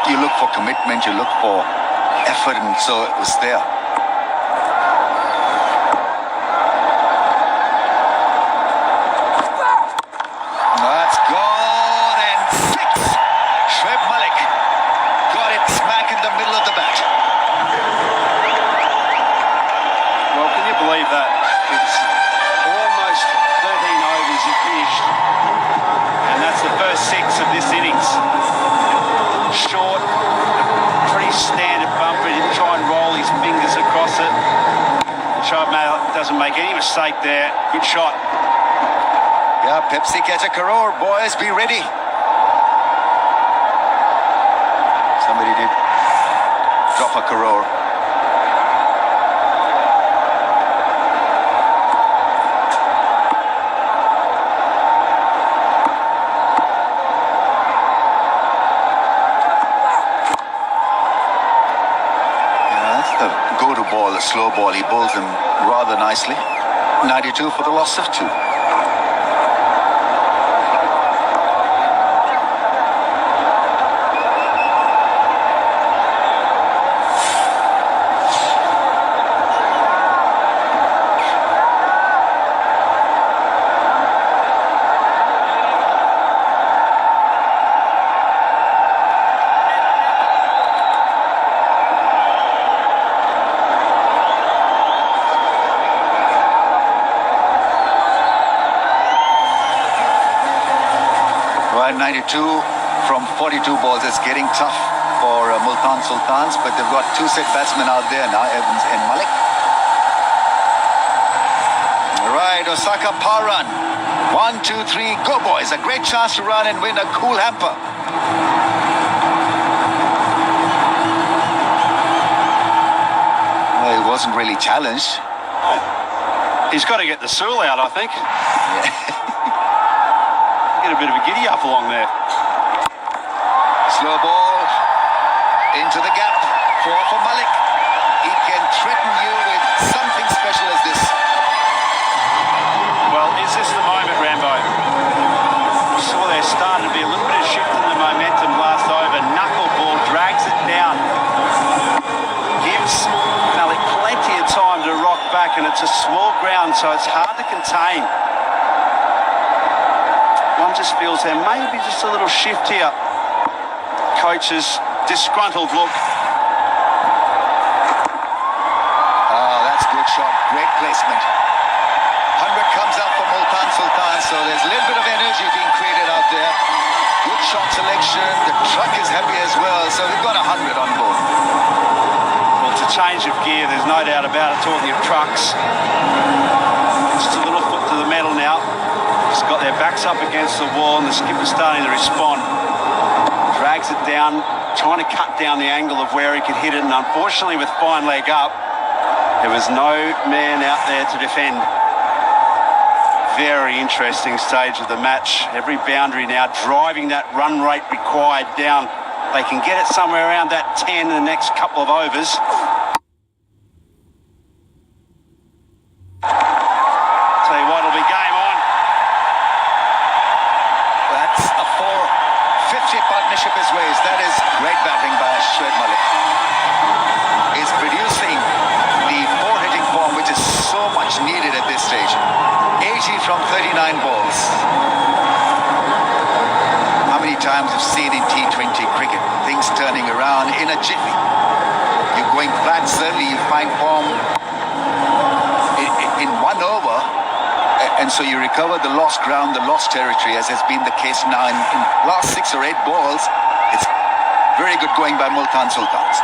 S1: You look for commitment, you look for effort, and so it was there. That's gone, and six. Shoaib Malik got it smack in the middle of the bat.
S8: Well, can you believe that? It's almost 13 overs he finished, and that's the first six of this innings. Short, pretty standard bumper. He didn't try and roll his fingers across it. Shoaib Malik doesn't make any mistake there. Good shot.
S1: Yeah, Pepsi catch a crore, boys, be ready. Somebody did drop a crore. Go-to ball, a slow ball. He bowls them rather nicely. 92 for the loss of 2. 92 from 42 balls. It's getting tough for Multan Sultans, but they've got two set batsmen out there now, Evans and Malik. Right, Osaka power run. 1, 2, 3, go boys. A great chance to run and win a cool hamper. Well, he wasn't really challenged.
S8: He's got to get the Sul out, I think. Get a bit of a giddy up along there.
S1: Slow ball into the gap. 4 for Malik. He can threaten you with something special as this.
S8: Well, is this the moment, Rambo? We saw there started to be a little bit of shift in the momentum last over. Knuckleball drags it down. Gives Malik plenty of time to rock back, and it's a small ground, so it's hard to contain. One just feels there may be just a little shift here. Coach's disgruntled look.
S1: Oh, that's good shot. Great placement. 100 comes out for Multan Sultan, so there's a little bit of energy being created out there. Good shot selection. The truck is happy as well, so we've got 100 on board.
S8: Well, it's a change of gear, there's no doubt about it. Talking of trucks, just a little foot to the metal now. Just got their backs up against the wall, and the skipper's starting to respond. Drags it down, trying to cut down the angle of where he could hit it, and unfortunately with fine leg up, there was no man out there to defend. Very interesting stage of the match. Every boundary now driving that run rate required down. They can get it somewhere around that 10 in the next couple of overs. Tell you what, it'll be game on.
S1: That's a 4-50 partnership his ways. That is great batting by Shoaib Malik. He's producing the 4-hitting form, which is so much needed at this stage. 80 from 39 balls. How many times have seen in T20 cricket things turning around in a jiffy? You're going flat, suddenly you find form in 1 over, and so you recover the lost ground, the lost territory, as has been the case now in last 6 or 8 balls. It's very good going by Multan Sultans.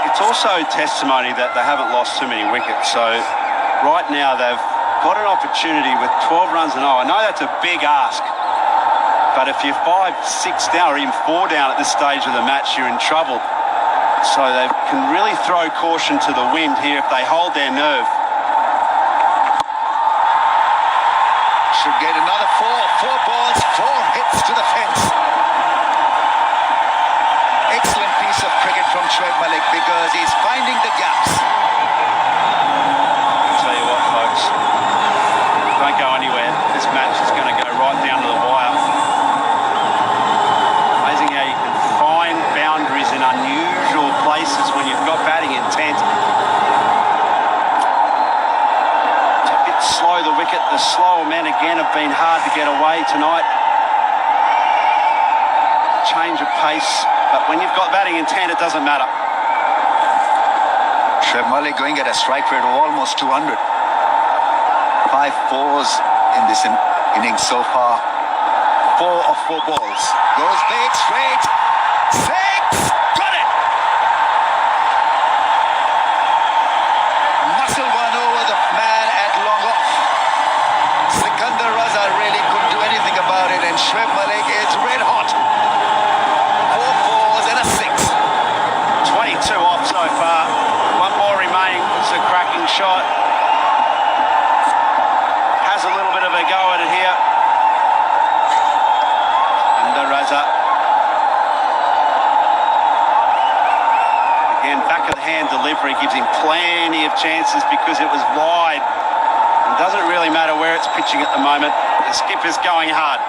S8: It's also testimony that they haven't lost too many wickets. So right now they've got an opportunity with 12 runs and 0. I know that's a big ask, but if you're 5, 6 down or even 4 down at this stage of the match, you're in trouble. So they can really throw caution to the wind here if they hold their nerve.
S1: Should get another 4 balls, 4 hits to the fence. Excellent piece of cricket from Shoaib Malik, because he's finding the gaps.
S8: I'll tell you what, folks, don't go anywhere. This match is going to go right down to the wire. Amazing how you can find boundaries in unusual places when you've got batting intent. It's a bit slow, the wicket. The slower men again have been hard to get away tonight. Change of pace, but when you've got batting intent, it doesn't matter.
S1: Shoaib Malik going at a strike rate of almost 200. 5 fours in this innings so far. 4 of 4 balls. Goes big, straight. 6! Got it! Muscle one over the man at long off. Sikandar Raza really couldn't do anything about it, and Shoaib Malik is red hot. 4 fours and a 6.
S8: 22 off so far. One more remaining. It's a cracking shot. Has a little bit of a go at it here. And Raza. Again, back of the hand delivery gives him plenty of chances because it was wide. It doesn't really matter where it's pitching at the moment. The skipper's going hard.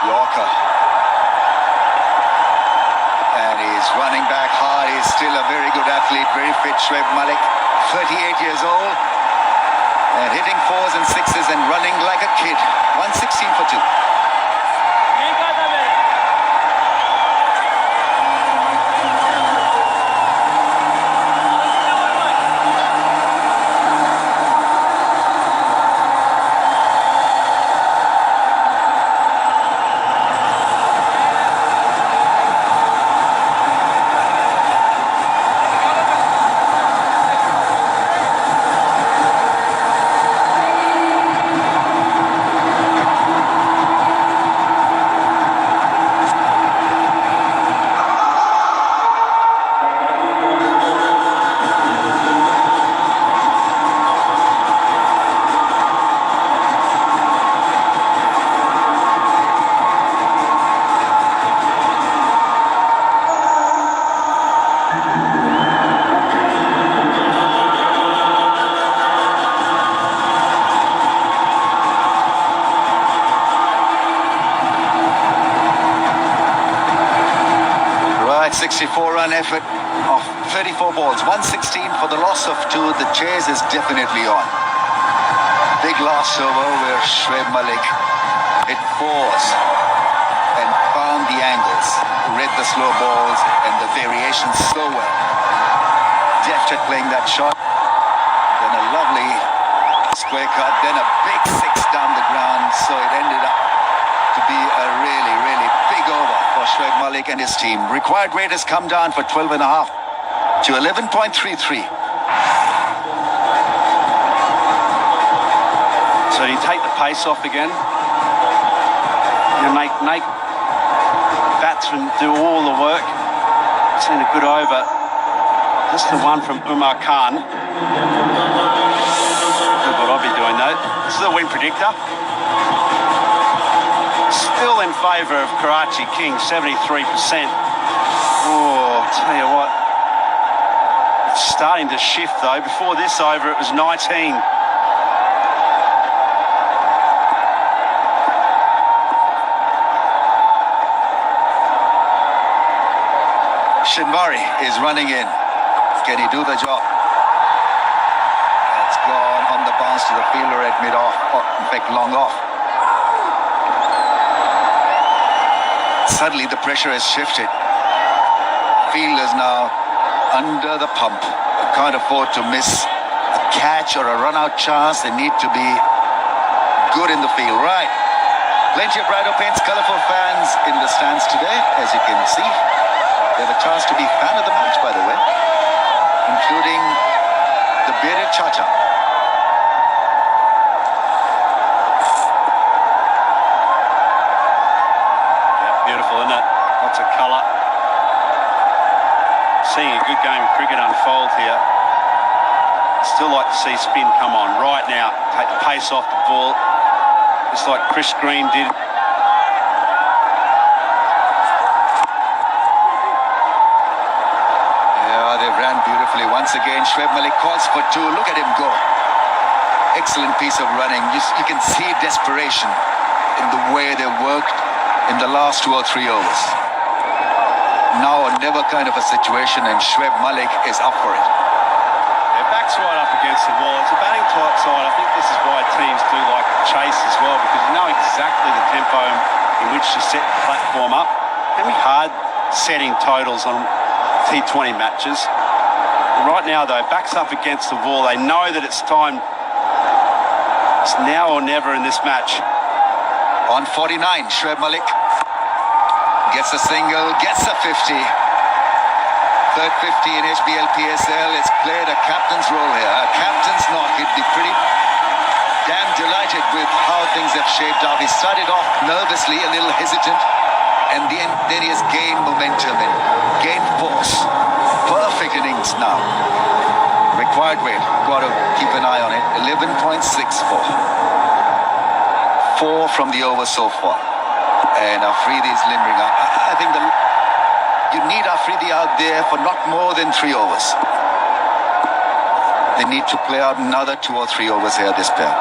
S1: Yorker. And he's running back hard. He's still a very good athlete, very fit. Shoaib Malik, 38 years old, and hitting 4s and 6s and running like a kid. 116 for 2. 24-run effort of 34 balls, 116 for the loss of 2. The chase is definitely on. Big last over where Shoaib Malik hit 4s and found the angles, read the slow balls and the variations so well. Deft at playing that shot. Then a lovely square cut, then a big 6 down the ground. So it ended up to be a really, really big over for Shoaib Malik and his team. Required rate has come down for 12.5 to 11.33.
S8: So you take the pace off again. You make batsmen do all the work. Seen a good over. Just the one from Umar Khan. Look what I'll be doing though. This is a win predictor. Still in favour of Karachi Kings, 73%. Oh, I'll tell you what. It's starting to shift though. Before this over, it was 19.
S1: Shinwari is running in. Can he do the job? That's gone on the bounce to the fielder at mid-off, in fact long off. Suddenly the pressure has shifted. Fielders now under the pump. They can't afford to miss a catch or a run-out chance. They need to be good in the field. Right. Plenty of bright paints, colourful fans in the stands today, as you can see. They have a chance to be fan of the match, by the way, including the bearded Chacha.
S8: Yeah, beautiful, isn't it? Lots of colour. Seeing a good game of cricket unfold here. Still like to see spin come on right now. Take the pace off the ball, just like Chris Green did.
S1: Beautifully. Once again, Shoaib Malik calls for 2. Look at him go. Excellent piece of running. You can see desperation in the way they worked in the last 2 or 3 overs. Now or never kind of a situation, and Shoaib Malik is up for it.
S8: Their back's right up against the wall. It's a batting tight side. I think this is why teams do like to chase as well, because you know exactly the tempo in which to set the platform up. It can be hard setting totals on T20 matches. Right now, though, backs up against the wall. They know that it's time. It's now or never in this match.
S1: On 49, Shoaib Malik gets a single, gets a 50. Third 50 in HBL PSL. It's played a captain's role here. A captain's knock. He'd be pretty damn delighted with how things have shaped up. He started off nervously, a little hesitant, and then he has gained momentum and gained force. Perfect innings now. Required weight, got to keep an eye on it. 11.64. 4 from the over so far. And Afridi is limbering up. I think you need Afridi out there for not more than 3 overs. They need to play out another 2 or 3 overs here, this pair.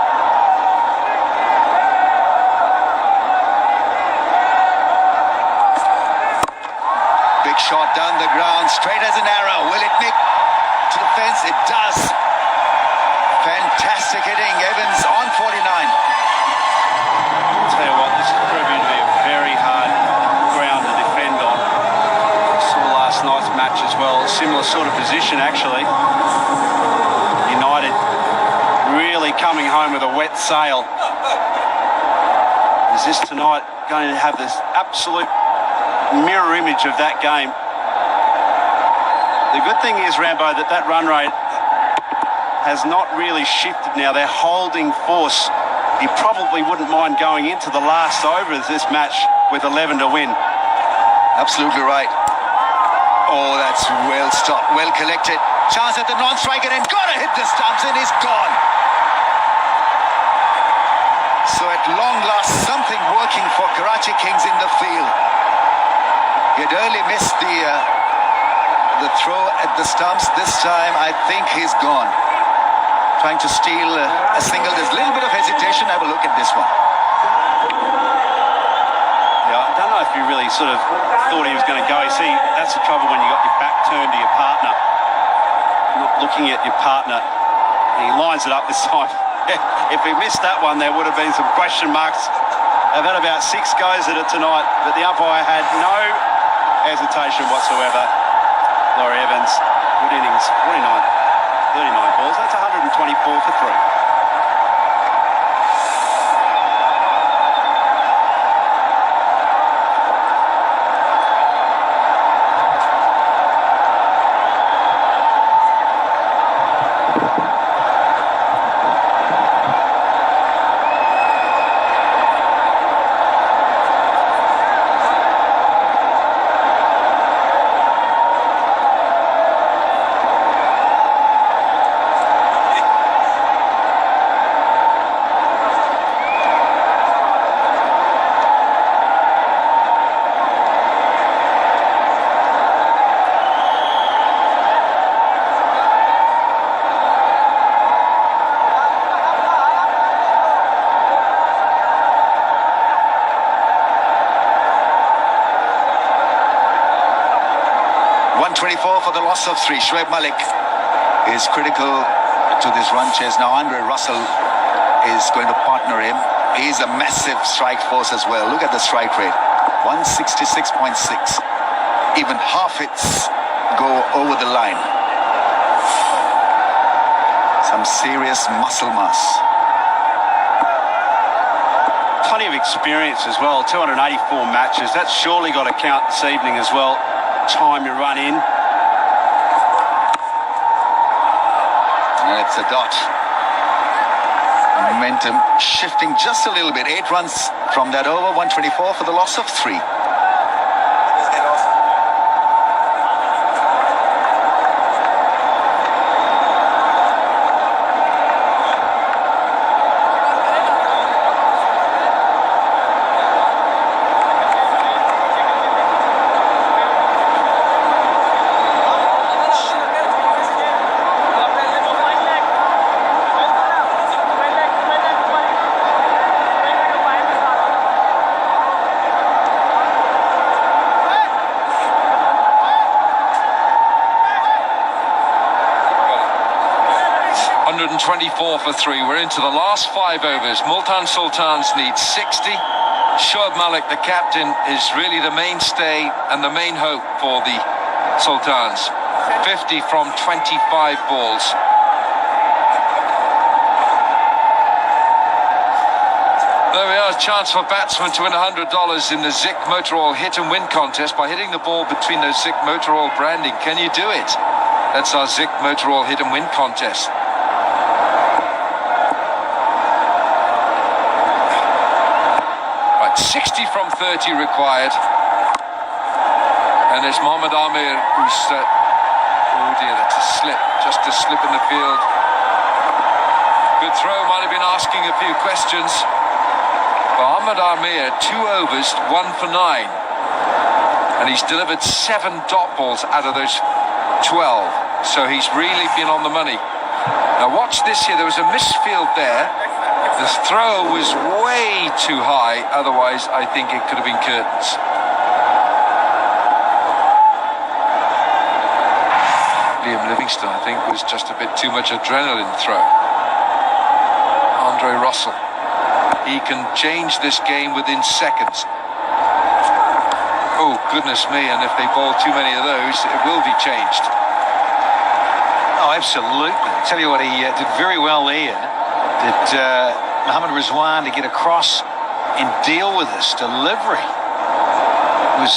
S1: Big shot down the ground, straight as an arrow. Will it nick to the fence? It does. Fantastic hitting. Evans on 49.
S8: I'll tell you what, this is proving to be a very hard ground to defend on. Saw last night's match as well. Similar sort of position, actually. United really coming home with a wet sail. Is this tonight going to have this absolute mirror image of that game? The good thing is, Rambo, that run rate has not really shifted now. They're holding force. He probably wouldn't mind going into the last over of this match with 11 to win.
S1: Absolutely right. Oh, that's well stopped, well collected. Chance at the non-striker and gotta hit the stumps and he's gone. So at long last, something working for Karachi Kings in the field. He had early missed the throw at the stumps. This time, I think he's gone. Trying to steal a single. There's a little bit of hesitation. Have a look at this one.
S8: Yeah, I don't know if if you really sort of thought he was going to go. You see, that's the trouble when you got your back turned to your partner, not looking at your partner. He lines it up this time. If he missed that one, there would have been some question marks. They've had about 6 goes at it tonight, but the umpire had no hesitation whatsoever. Laurie Evans, good innings, 39 balls. That's 124 for 3.
S1: For the loss of 3. Shoaib Malik is critical to this run chase. Now Andre Russell is going to partner him. He's a massive strike force as well. Look at the strike rate, 166.6. Even half hits go over the line. Some serious muscle mass.
S8: Plenty of experience as well, 284 matches. That's surely got to count this evening as well. Time you run in.
S1: And it's a dot. Momentum shifting just a little bit. 8 runs from that over, 124 for the loss of 3.
S3: 124 for 3. We're into the last 5 overs. Multan Sultans need 60. Shoaib Malik, the captain, is really the mainstay and the main hope for the Sultans. 50 from 25 balls. There we are, a chance for batsmen to win $100 in the Zik Motor Oil Hit and Win contest by hitting the ball between those Zik Motor Oil branding. Can you do it? That's our Zik Motor Oil Hit and Win contest. Right, 60 from 30 required. And there's Mohammad Amir, who's... oh dear, that's a slip. Just a slip in the field. Good throw, might have been asking a few questions. Mohammad Amir, 2 overs, 1 for 9. And he's delivered 7 dot balls out of those 12. So he's really been on the money. Now watch this here, there was a misfield there. The throw was way too high, otherwise I think it could have been curtains. Liam Livingstone, I think, was just a bit too much adrenaline throw. Andre Russell. He can change this game within seconds. Oh, goodness me, and if they bowl too many of those, it will be changed.
S9: Oh, absolutely. I tell you what, he did very well there. Did Mohammad Rizwan to get across and deal with this delivery. It was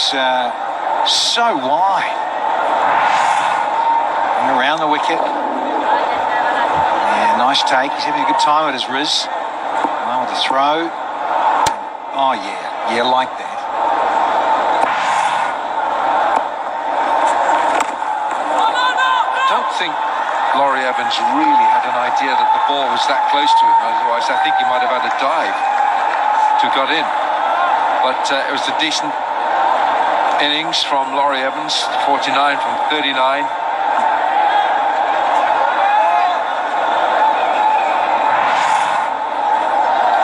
S9: so wide. And around the wicket. Yeah, nice take. He's having a good time with his Riz. With the throw. Oh, yeah. Yeah, like that.
S3: I don't think Laurie Evans really had an idea that the ball was that close to him. Otherwise, I think he might have had a dive to got in. But it was a decent innings from Laurie Evans. 49 from 39.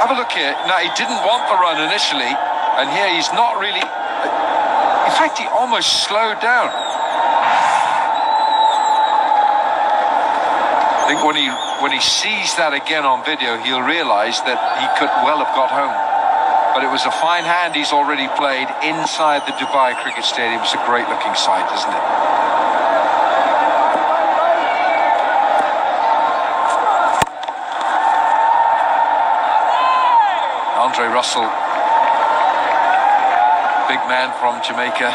S3: Have a look here. Now, he didn't want the run initially, and here he's not really In fact, he almost slowed down. I think when he sees that again on video, he'll realise that he could well have got home. But it was a fine hand he's already played inside the Dubai Cricket Stadium. It's a great looking sight, isn't it? Andre Russell, big man from Jamaica.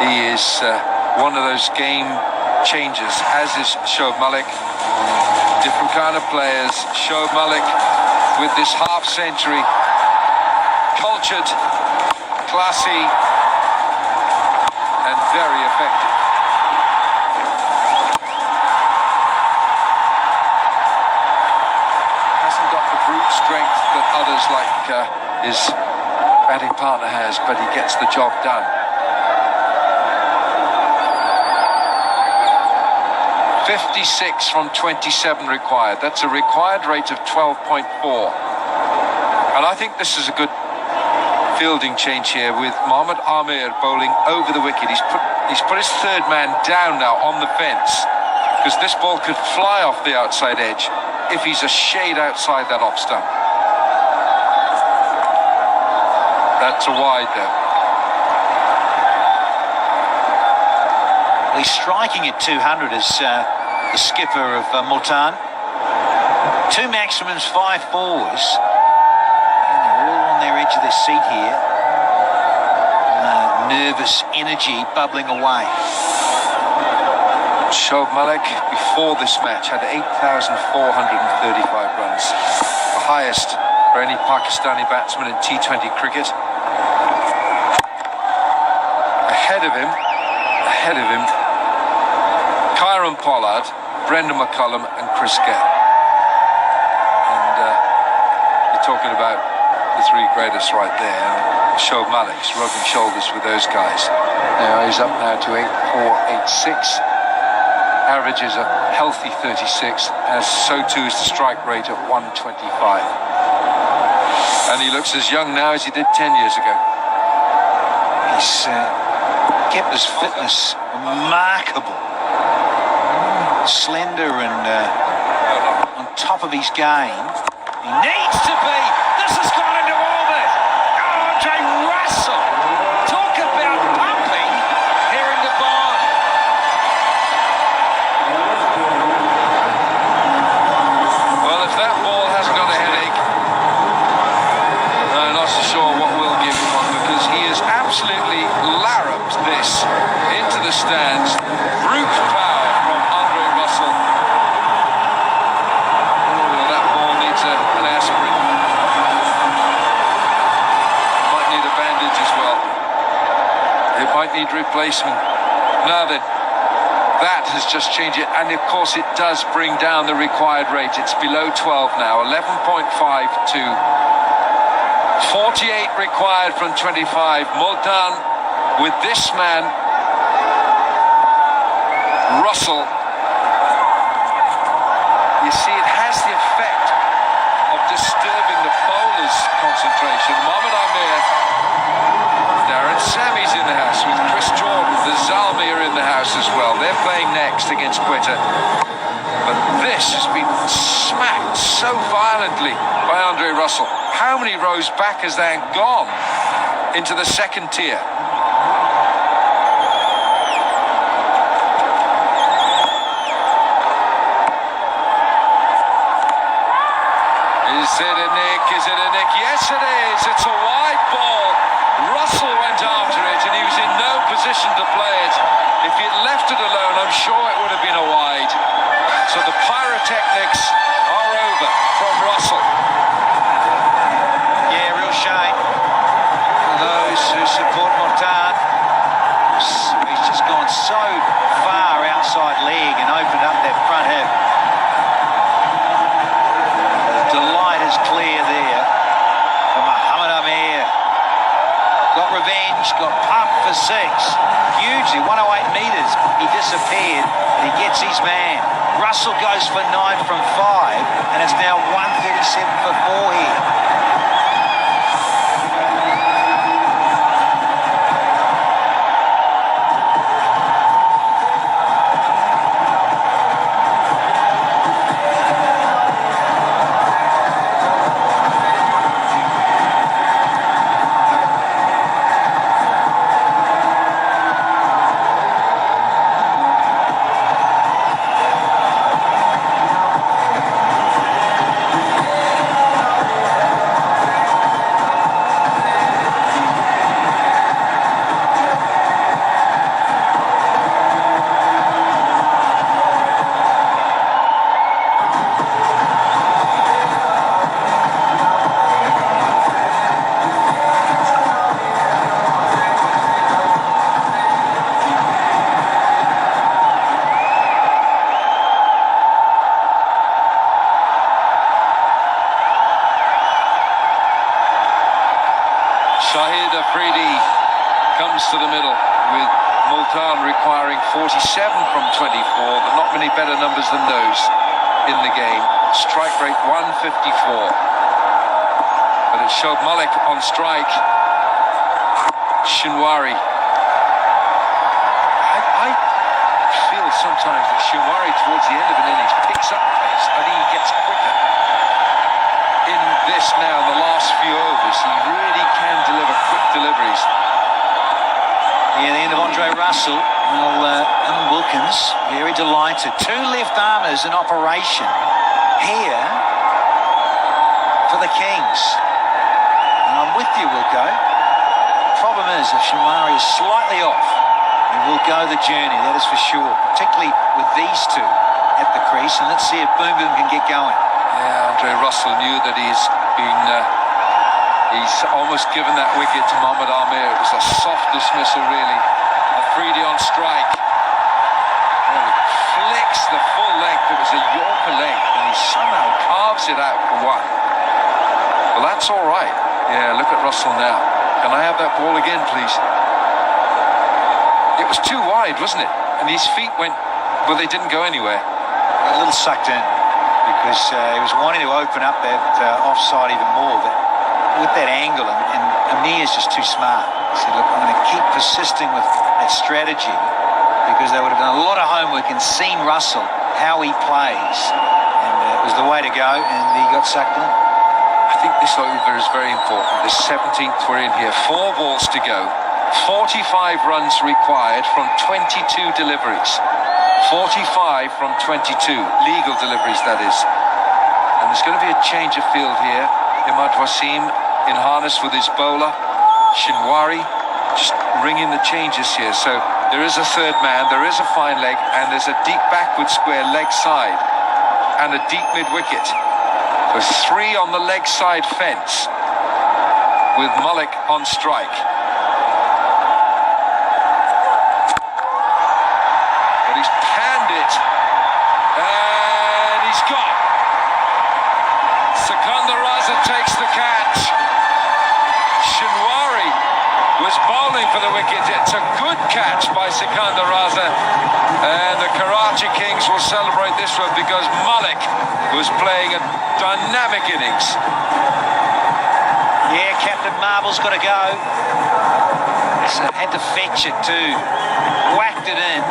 S3: He is one of those game changers, as is Shoaib Malik. Different kind of players. Shoaib Malik with this half century. Cultured, classy, and very effective. Hasn't got the brute strength that others like his batting partner has, but he gets the job done. 56 from 27 required. That's a required rate of 12.4. And I think this is a good fielding change here with Mohammad Amir bowling over the wicket. He's put his third man down now on the fence, because this ball could fly off the outside edge if he's a shade outside that off stump. That's a wide though.
S9: He's striking at 200 as the skipper of Multan. 2 maximums, 5 fours. And they're all on their edge of their seat here. Nervous energy bubbling away.
S3: Shoaib Malik, before this match, had 8,435 runs. The highest for any Pakistani batsman in T20 cricket. Ahead of him, Kieron Pollard, Brendan McCullum and Chris Gale. And you're talking about the 3 greatest right there. And Shoaib Malik's rubbing shoulders with those guys. Now he's up now to 8,486. Averages a healthy 36, as so too is the strike rate at 125. And he looks as young now as he did 10 years ago.
S9: He's kept his fitness remarkable. Slender and on top of his game. He needs to be. This has gone into orbit. Andre Russell. Talk about pumping here in Dubai.
S3: Well, if that ball hasn't got a headache, I'm not so sure what will give him one, because he has absolutely larruped this into the stands. Brute power from Andre Russell. Oh, that ball needs an aspirin. Might need a bandage as well. It might need replacement. Now then, that has just changed it, and of course it does bring down the required rate. It's below 12 now, 11.5 to 48 required from 25. Multan with this man, Russell. You see, it has the effect of disturbing the bowler's concentration. Mohammad Amir, Darren Sammy's in the house with Chris Jordan. The Zalmi are in the house as well. They're playing next against Quetta. But this has been smacked so violently by Andre Russell. How many rows back has that gone into the second tier? Is it a nick? Is it a nick? Yes, it is. It's a wide ball. Russell went after it, and he was in no position to play it. If he'd left it alone, I'm sure it would have been a wide. So the pyrotechnics are over from Russell.
S9: Yeah, real shame for those who support Multan. He's just gone so far outside leg and opened up that front hip. The delight is clear there for Mohammad Amir. Got revenge, got pumped for 6. Hugely, 108 metres. He disappeared, and he gets his man. Russell goes for 9 from 5, and it's now 137 for 4 here.
S3: Afridi comes to the middle with Multan requiring 47 from 24. There are not many better numbers than those in the game. Strike rate 154. But it showed Malik on strike. Shinwari. I feel sometimes that Shinwari towards the end of an innings picks up pace. I think he gets quicker. In this now, the last few overs, he really can deliver quick deliveries.
S9: Yeah, the end of Andre Russell. Well, Alan Wilkins, very delighted. Two left armers in operation here for the Kings. And I'm with you, Wilco. Problem is, if Shinwari is slightly off, he will go the journey, that is for sure, particularly with these two at the crease. And let's see if Boom Boom can get going.
S3: Yeah, Andre Russell knew that he's almost given that wicket to Mohammad Amir. It was a soft dismissal, really. Afridi on strike. Oh, he flicks the full length. It was a Yorker length, and he somehow carves it out for one. Well, that's all right. Yeah, look at Russell now. Can I have that ball again, please? It was too wide, wasn't it? And his feet went, well, they didn't go anywhere.
S9: A little sucked in because he was wanting to open up that offside even more. But with that angle, and Amir's just too smart. He said, look, I'm going to keep persisting with that strategy because they would have done a lot of homework and seen Russell, how he plays. And it was the way to go, and he got sucked in.
S3: I think this over is very important. The 17th we're in here. 4 balls to go. 45 runs required from 22 deliveries. 45 from 22. Legal deliveries, that is. And there's going to be a change of field here. Imad Wasim in harness with his bowler. Shinwari just ringing the changes here. So there is a third man, there is a fine leg, and there's a deep backward square leg side and a deep mid-wicket. So 3 on the leg side fence with Malik on strike. But he's panned it, and he's gone. Sikandar Raza takes the catch. Shinwari was bowling for the wicket. It's a good catch by Sikandar Raza, and the Karachi Kings will celebrate this one because Malik was playing a dynamic innings.
S9: Yeah, Captain Marble's got to go. So had to fetch it too. Whacked it in.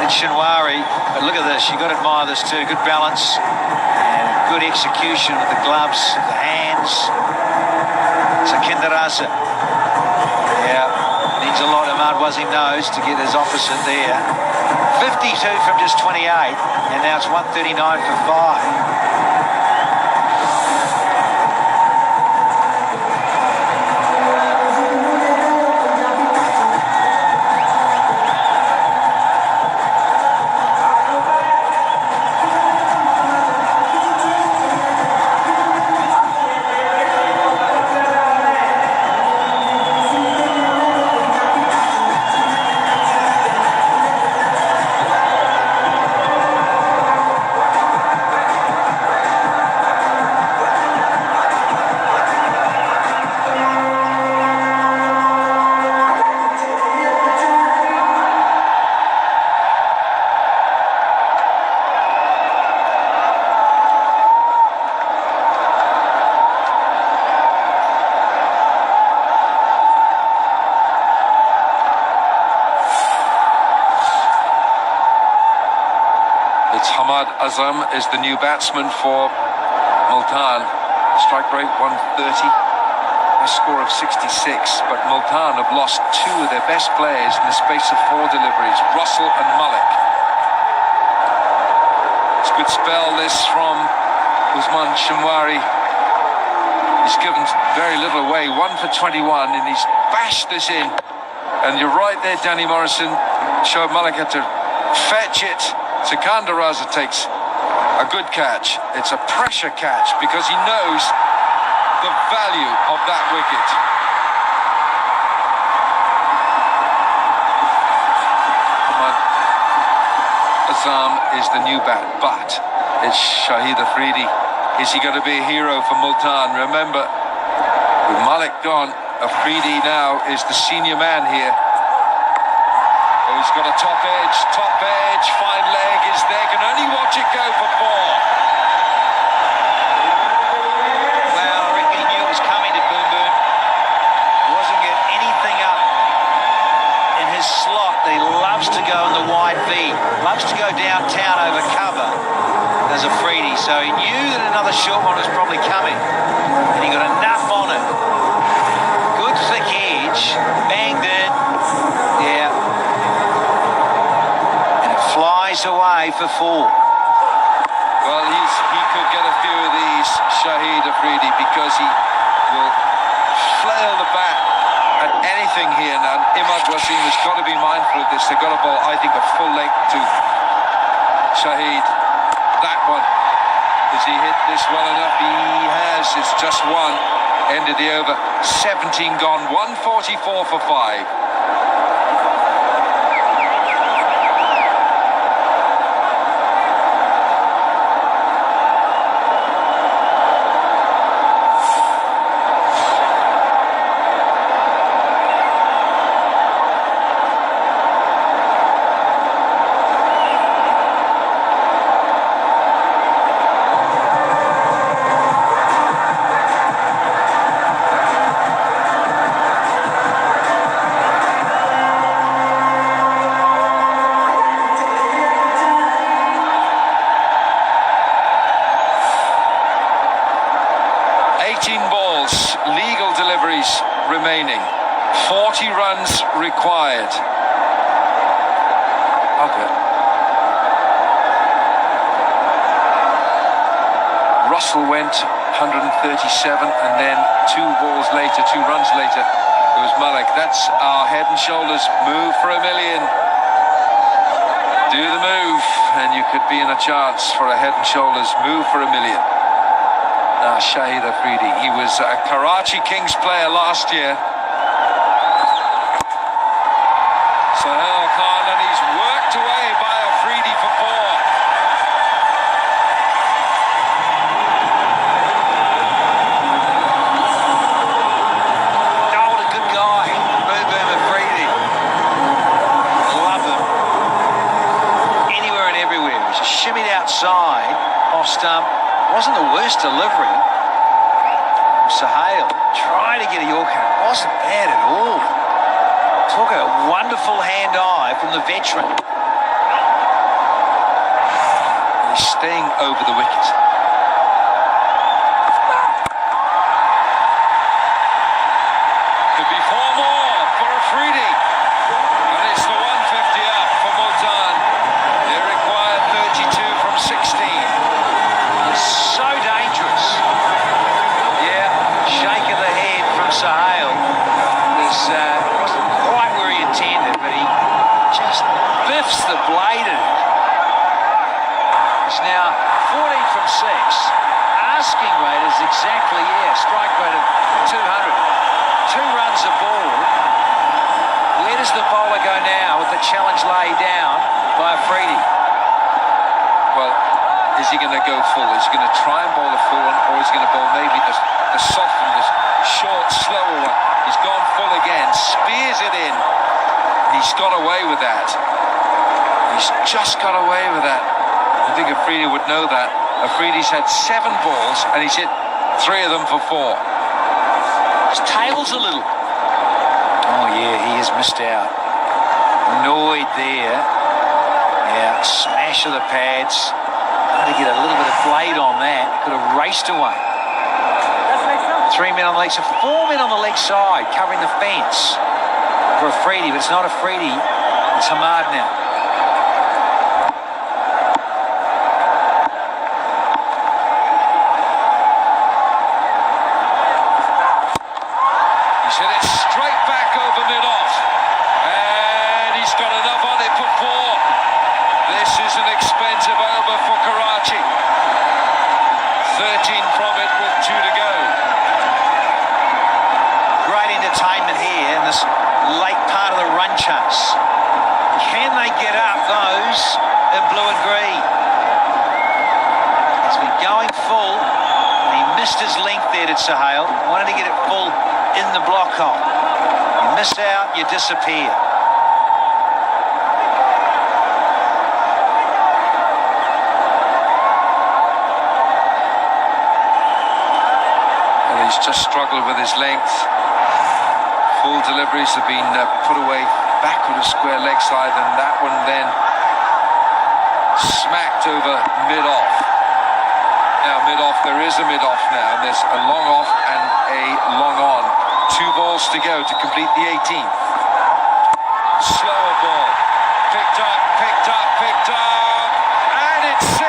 S9: It's Shinwari. But look at this. You've got to admire this too. Good balance and good execution with the gloves, the hands. Sikandar Raza. Yeah, needs a lot of mud, Wasim knows, to get his opposite there. 52 from just 28, and now it's 139 for 5.
S3: Azam is the new batsman for Multan. Strike rate 130, a score of 66. But Multan have lost 2 of their best players in the space of 4 deliveries, Russell and Malik. It's a good spell this from Usman Shinwari. He's given very little away, 1 for 21, and he's bashed this in. And you're right there, Danny Morrison. Shoaib Malik had to fetch it. Sikandar Raza takes a good catch. It's a pressure catch because he knows the value of that wicket. Ahmad Azam is the new bat, but it's Shahid Afridi. Is he going to be a hero for Multan? Remember, with Malik gone, Afridi now is the senior man here. Oh, he's got a top edge, fine leg is there. Can only watch it go for 4.
S9: Well, I reckon he knew it was coming to Boom Boom. Wasn't getting anything up in his slot. He loves to go in the wide V. Loves to go downtown over cover. There's Afridi, so he knew that another short one was probably coming. And he got enough on it. Good thick edge. Banged in. Yeah. Flies away for 4.
S3: Well, he could get a few of these, Shahid Afridi, because he will flail the bat at anything here now. Imad Wasim has got to be mindful of this. They've got a ball, I think, a full length to Shahid. That one. Does he hit this well enough? He has. It's just one. Ended the over. 17 gone. 144 for 5. Remaining 40 runs required. Okay. Russell went 137, and then 2 runs later, it was Malik. That's our head and shoulders move for $1 million. Do the move, and you could be in a chance for a head and shoulders move for $1 million. Shahid Afridi, he was a Karachi Kings player last year. Sahel Khan, and he's worked away by Afridi for 4.
S9: Oh, what a good guy. Boom Boom Afridi. Love him. Anywhere and everywhere. He just shimmied outside, off stump. Wasn't the worst delivery. Sahel trying to get a Yorker. Wasn't bad at all. Talk about a wonderful hand-eye from the veteran.
S3: He's staying over the wicket. Could be 4 more for Afridi. And it's the 150 up for Multan. They required 32 from 16.
S9: So dangerous. Yeah, shake of the head from Sahel. Wasn't quite where he intended, but he just biffs the blade in it. It's now 14 from 6. Asking rate is exactly, strike rate of 200. 2 runs a ball. Where does the bowler go now with the challenge laid down by Afridi?
S3: Well, is he going to go full? Is he going to try and bowl a full one, or is he going to bowl maybe the soft one, the short, slower one? He's gone full again, spears it in. He's got away with that. He's just got away with that. I think Afridi would know that. Afridi's had 7 balls, and he's hit 3 of them for 4.
S9: His tail's a little. Oh, yeah, he has missed out. Annoyed there. Yeah, smash of the pads. Hard to get a little bit of blade on that. Could have raced away. 3 men on the leg, so 4 men on the leg side covering the fence for Afridi, but it's not Afridi, it's Hamad now.
S3: He's hit it straight back over mid-off, and he's got enough on it for 4. This is an expensive over for Karachi. 13 from it with 2 to go.
S9: Great entertainment here in this late part of the run chase. Can they get up those in blue and green? He's been going full, and he missed his length there, did Sahel. Wanted to get it full in the block hole. You miss out, you disappear.
S3: And he's just struggled with his length. Full deliveries have been put away back with a square leg side, and that one then smacked over mid-off. Now mid-off, there is a mid-off now, and there's a long off and a long on. 2 balls to go to complete the 18th. Slower ball. Picked up, picked up, picked up, and it's 6.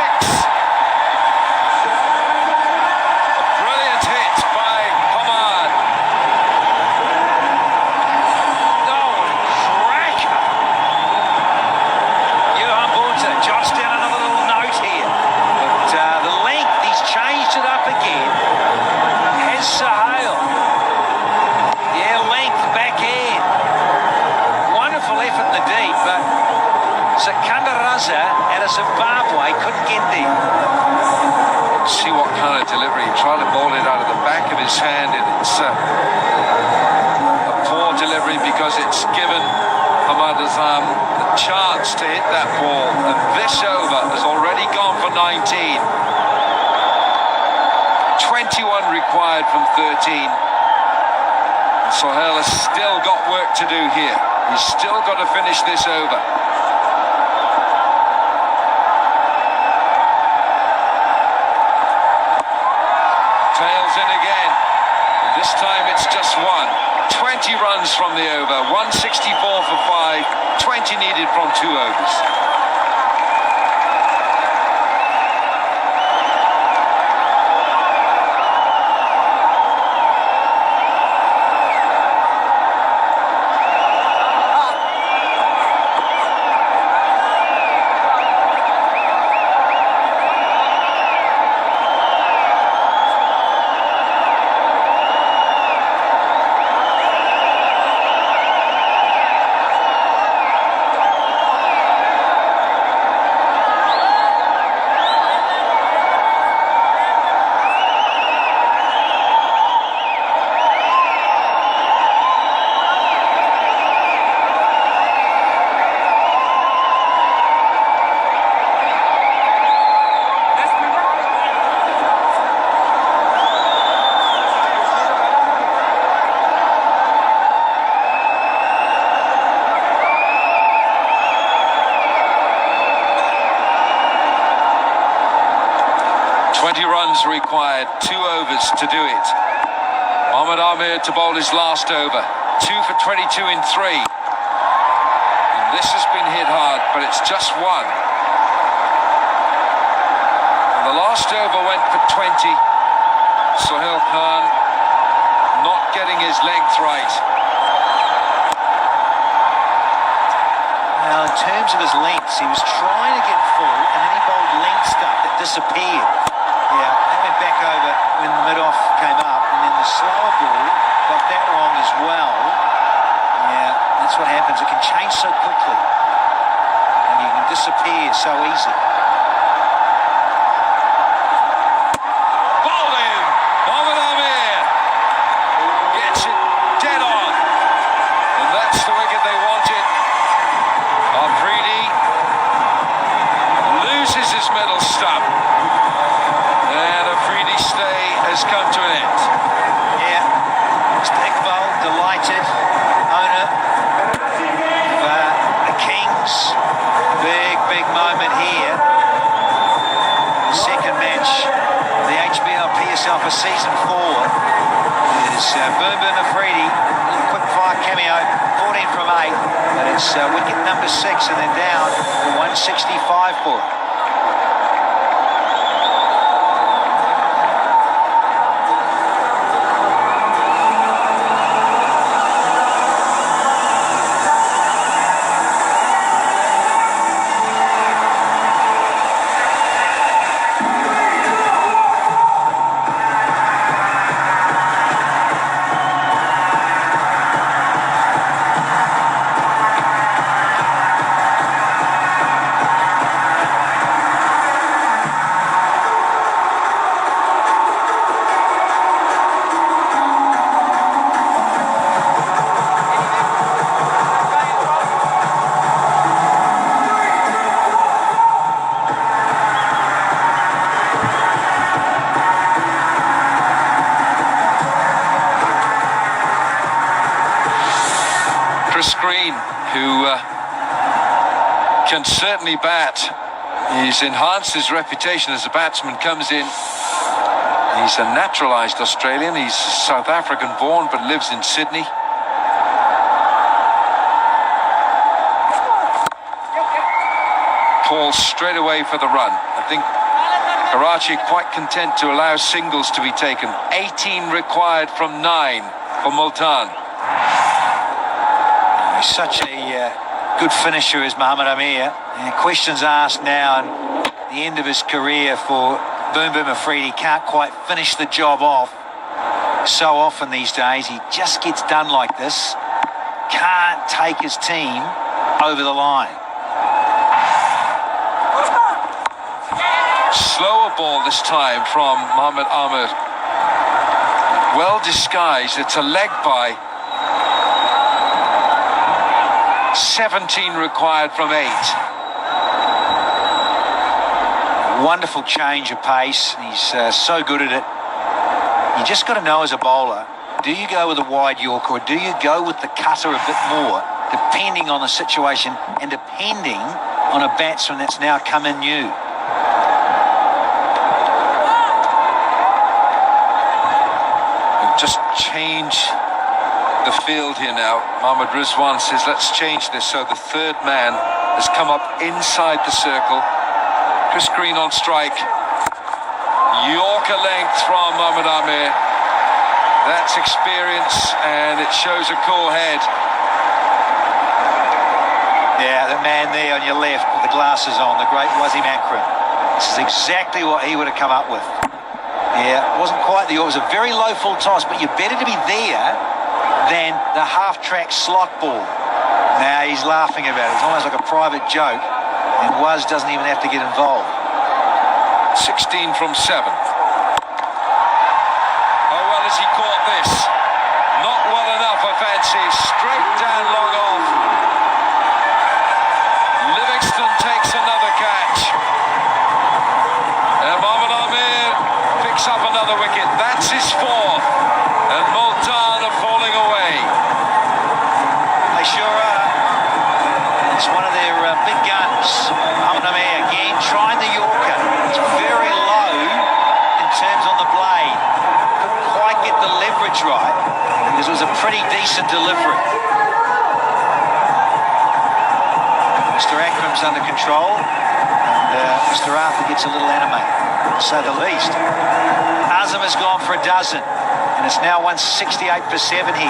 S3: A brilliant hit by Hamad.
S9: Cracker! Multan jots down another little note here. But the length, he's changed it up again. Has Sahel. Yeah, length, backhand. Wonderful effort in the deep, but Sikandar Raza out of Zimbabwe couldn't get there.
S3: See what kind of delivery. He tried to bowl it out of the back of his hand, and it's a poor delivery because it's given Hamad Azam the chance to hit that ball, and this over has already gone for 19. 21 required from 13. Sohail has still got work to do here. He's still got to finish this over. Tails in again. This time it's just 1. 20 runs from the over. 164 for 5. 20 needed from 2 overs. Required 2 overs to do it. Mohammad Amir to bowl his last over. 2 for 22 in 3. And this has been hit hard, but it's just 1. And the last over went for 20. Sohail Khan not getting his length right.
S9: Now, in terms of his lengths, he was trying to get full, and then he bowled length stuff that disappeared. Yeah, that went back over when the mid-off came up, and then the slower ball got that wrong as well. Yeah, that's what happens. It can change so quickly, and you can disappear so easy.
S3: Bowling! Mohammad Amir gets it dead on. And that's the wicket they wanted. Afridi loses his middle stump. And Afridi's stay has come to an end.
S9: Yeah, Mr. Iqbal, delighted owner of the Kings. Big moment here. Second match, the HBL PSL for season 4 is Boom Afridi. Little quick fire cameo, 14 from 8, but it's wicket number 6, and they're down to 165 for it.
S3: who can certainly bat. He's enhanced his reputation as a batsman, comes in. He's a naturalised Australian. He's South African born but lives in Sydney. Calls straight away for the run. I think Karachi quite content to allow singles to be taken. 18 required from 9 for Multan.
S9: He's such a good finisher is Mohamed Amir. And questions asked now and the end of his career for Boom Boom Afridi. Can't quite finish the job off. So often these days he just gets done like this. Can't take his team over the line.
S3: Slower ball this time from Mohamed Amir. Well disguised. It's a leg by. 17 required from 8.
S9: Wonderful change of pace. He's so good at it. You just got to know as a bowler, do you go with a wide Yorker or do you go with the cutter a bit more, depending on the situation and depending on a batsman that's now come in new.
S3: Just change the field here now. Mohammad Rizwan says, let's change this. So the third man has come up inside the circle. Chris Green on strike. Yorker length from Mohamed Amir. That's experience and it shows a cool head.
S9: Yeah, the man there on your left with the glasses on, the great Wasim Akram. This is exactly what he would have come up with. Yeah, it wasn't quite it was a very low full toss, but you're better to be there than the half-track slot ball. Now he's laughing about it. It's almost like a private joke, and Waz doesn't even have to get involved.
S3: 16 from 7. How well has he caught this? Not well enough, I fancy. Straight down, long off. Livingston takes another catch. And Mohamed Amir picks up another wicket. That's his 4th. And Multan are falling away.
S9: They sure are. It's one of their big guns. Mohamed Amir again trying the Yorker. It's very low in terms on the blade. Couldn't quite get the leverage right because it was a pretty decent delivery. Mr. Akram's under control and Mr. Arthur gets a little animated, to say the least. Azam has gone for a dozen and it's now 168 for 7 here.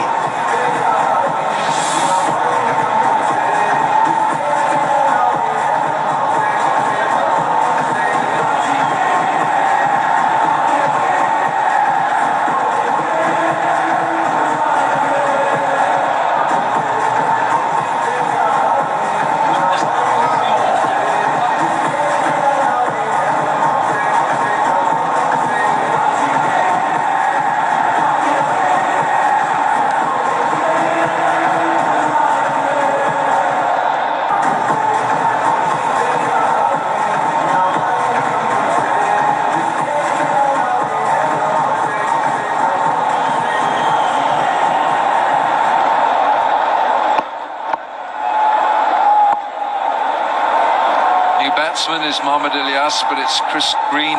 S3: Batsman is Mohammad Ilyas, but it's Chris Green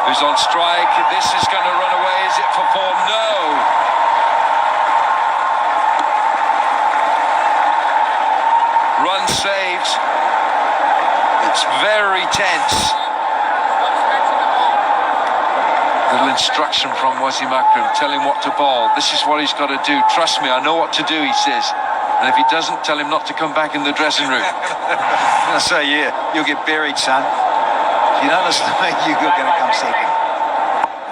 S3: who's on strike. This is going to run away. Is it for 4? No. Run saved. It's very tense. Little instruction from Wasim Akram. Tell him what to bowl. This is what he's got to do. Trust me, I know what to do, he says. And if he doesn't, tell him not to come back in the dressing room.
S9: I say, yeah, you'll get buried, son. If you don't listen to me, you're going to come second.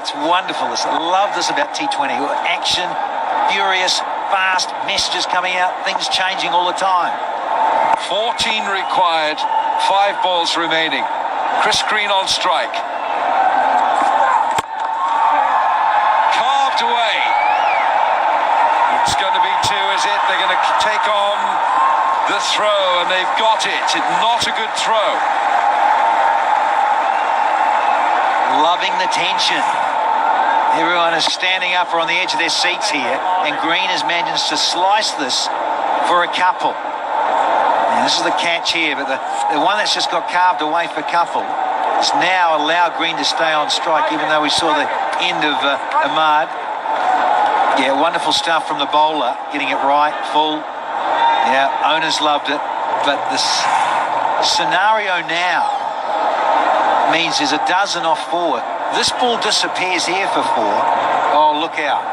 S9: It's wonderful. I love this about T20. Action, furious, fast, messages coming out, things changing all the time.
S3: 14 required, 5 balls remaining. Chris Green on strike. Carved away. It's going to be 2, is it? They're going to take on the throw, and they've got it. It's not a good throw.
S9: Loving the tension. Everyone is standing up or on the edge of their seats here, and Green has managed to slice this for a couple. And this is the catch here, but the one that's just got carved away for couple is now allowed Green to stay on strike, even though we saw the end of Ahmad. Yeah, wonderful stuff from the bowler, getting it right, full. Yeah, owners loved it, but this scenario now means there's a dozen off 4. This ball disappears here for 4. Oh, look out.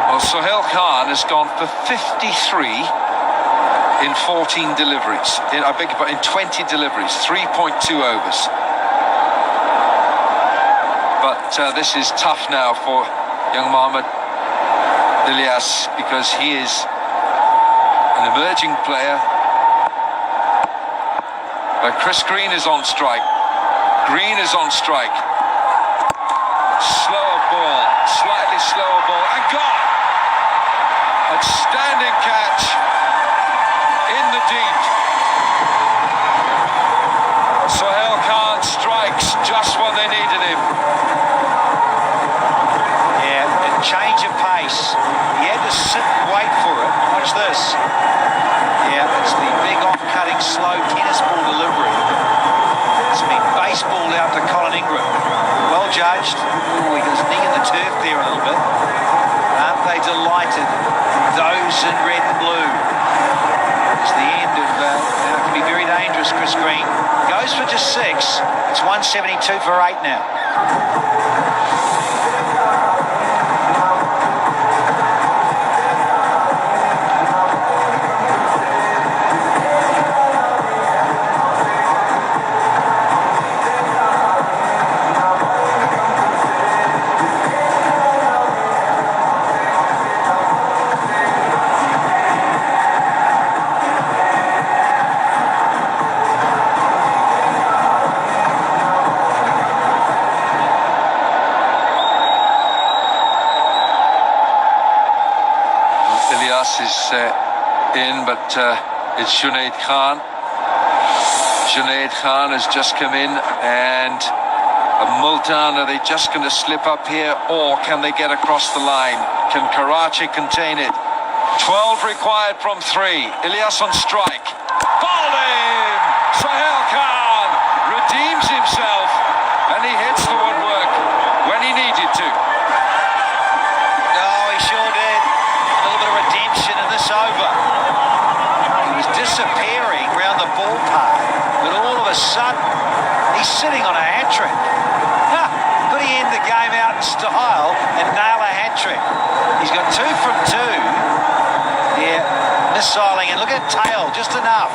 S3: Well, Sohail Khan has gone for 53 in 14 deliveries. In 20 deliveries, 3.2 overs. But this is tough now for young Mohammad Ilyas, because he is an emerging player. But Chris Green is on strike. Green is on strike. Slower ball, slightly slower ball, and gone! Outstanding catch in the deep. Sohail Khan strikes just when they needed him.
S9: Yeah, a change of pace. He had to sit and wait for it. Watch this. Yeah, it's the big off-cutting, slow tennis ball delivery. It's been baseballed out to Colin Ingram. Well judged. Ooh, he got his knee in the turf there a little bit. Aren't they delighted? Those in red and blue. It's the end of, it can be very dangerous, Chris Green. Goes for just 6. It's 172 for 8 now.
S3: Is in, but it's Junaid Khan. Junaid Khan has just come in, and a Multan, are they just going to slip up here, or can they get across the line? Can Karachi contain it? 12 required from 3. Ilyas on strike. Bowled him! Sohail Khan redeems himself, and he hits the woodwork when he needed to.
S9: Oh, he sure did. A little bit of redemption in this over. He was disappearing around the ballpark, but all of a sudden, he's sitting on a hat-trick. Could he end the game out in style and nail a hat-trick? He's got 2 from 2. Yeah, missiling, and look at tail, just enough.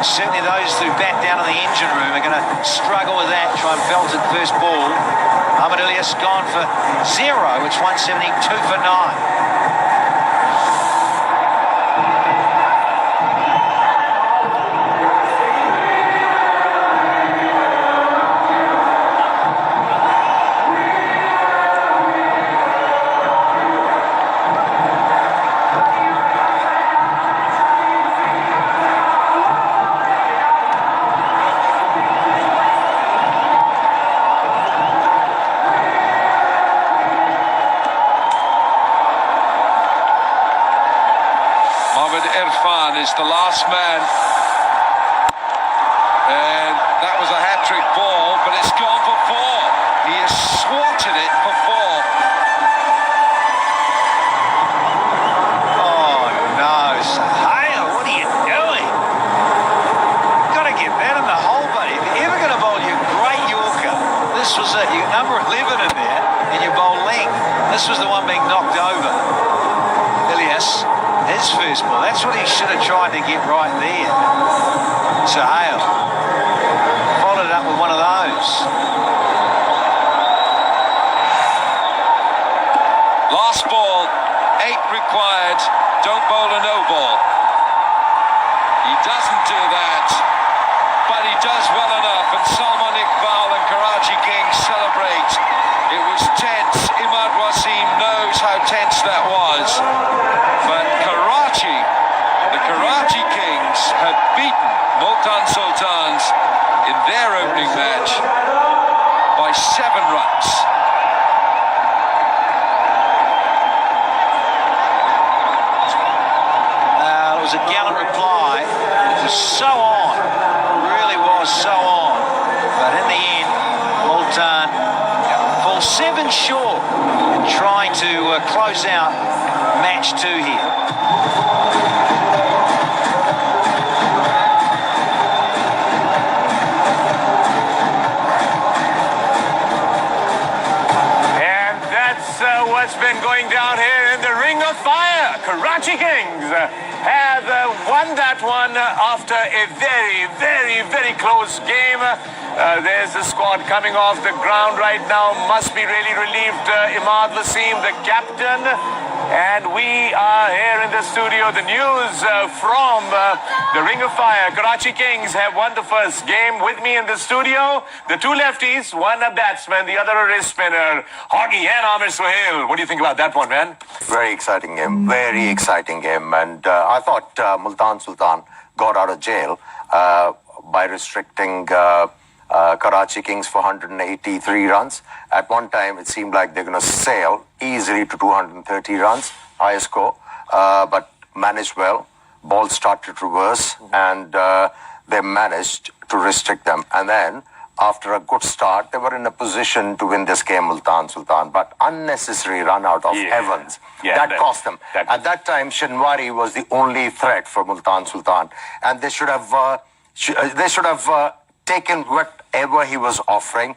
S9: Certainly those who bat down in the engine room are going to struggle with that, try and belt it first ball. Mohammad Ilyas gone for 0. It's 172 for 9.
S3: Is the last man, and that was a hat-trick ball, but it's gone for 4. He has swatted it for 4.
S9: Oh no, Sohail, what are you doing? Got to get that in the hole, buddy. If you're ever going to bowl your great Yorker, this was it. You got number 11 in there, and you bowl length. This was the one being knocked over. Ilyas. His first ball, that's what he should have tried to get right there. Sohail followed it up with one of those.
S3: Last ball, 8 required, don't bowl a no ball. He doesn't do that, but he does well enough, and Salman Iqbal and Karachi Kings celebrate. It was tense. Imad Wasim knows how tense that was. But the Karachi Kings have beat
S9: close out match 2 here.
S10: And that's what's been going down here in the Ring of Fire. Karachi Kings have won that one after a very, very, very close game. There's the squad coming off the ground right now. Must be really relieved. Imad Wasim, the captain. And we are here in the studio. The news from the Ring of Fire. Karachi Kings have won the first game. With me in the studio, the two lefties, one a batsman, the other a wrist spinner. Hoggy and Amir Sohail. What do you think about that one, man?
S11: Very exciting game. Very exciting game. And I thought Multan Sultan got out of jail by restricting Karachi Kings for 183 runs. At one time, it seemed like they're going to sail easily to 230 runs, highest score, but managed well. Ball started to reverse, and they managed to restrict them. And then, after a good start, they were in a position to win this game, Multan Sultan, but unnecessary run out of Evans. That cost them. At that time, Shinwari was the only threat for Multan Sultan, and they should have taken whatever he was offering.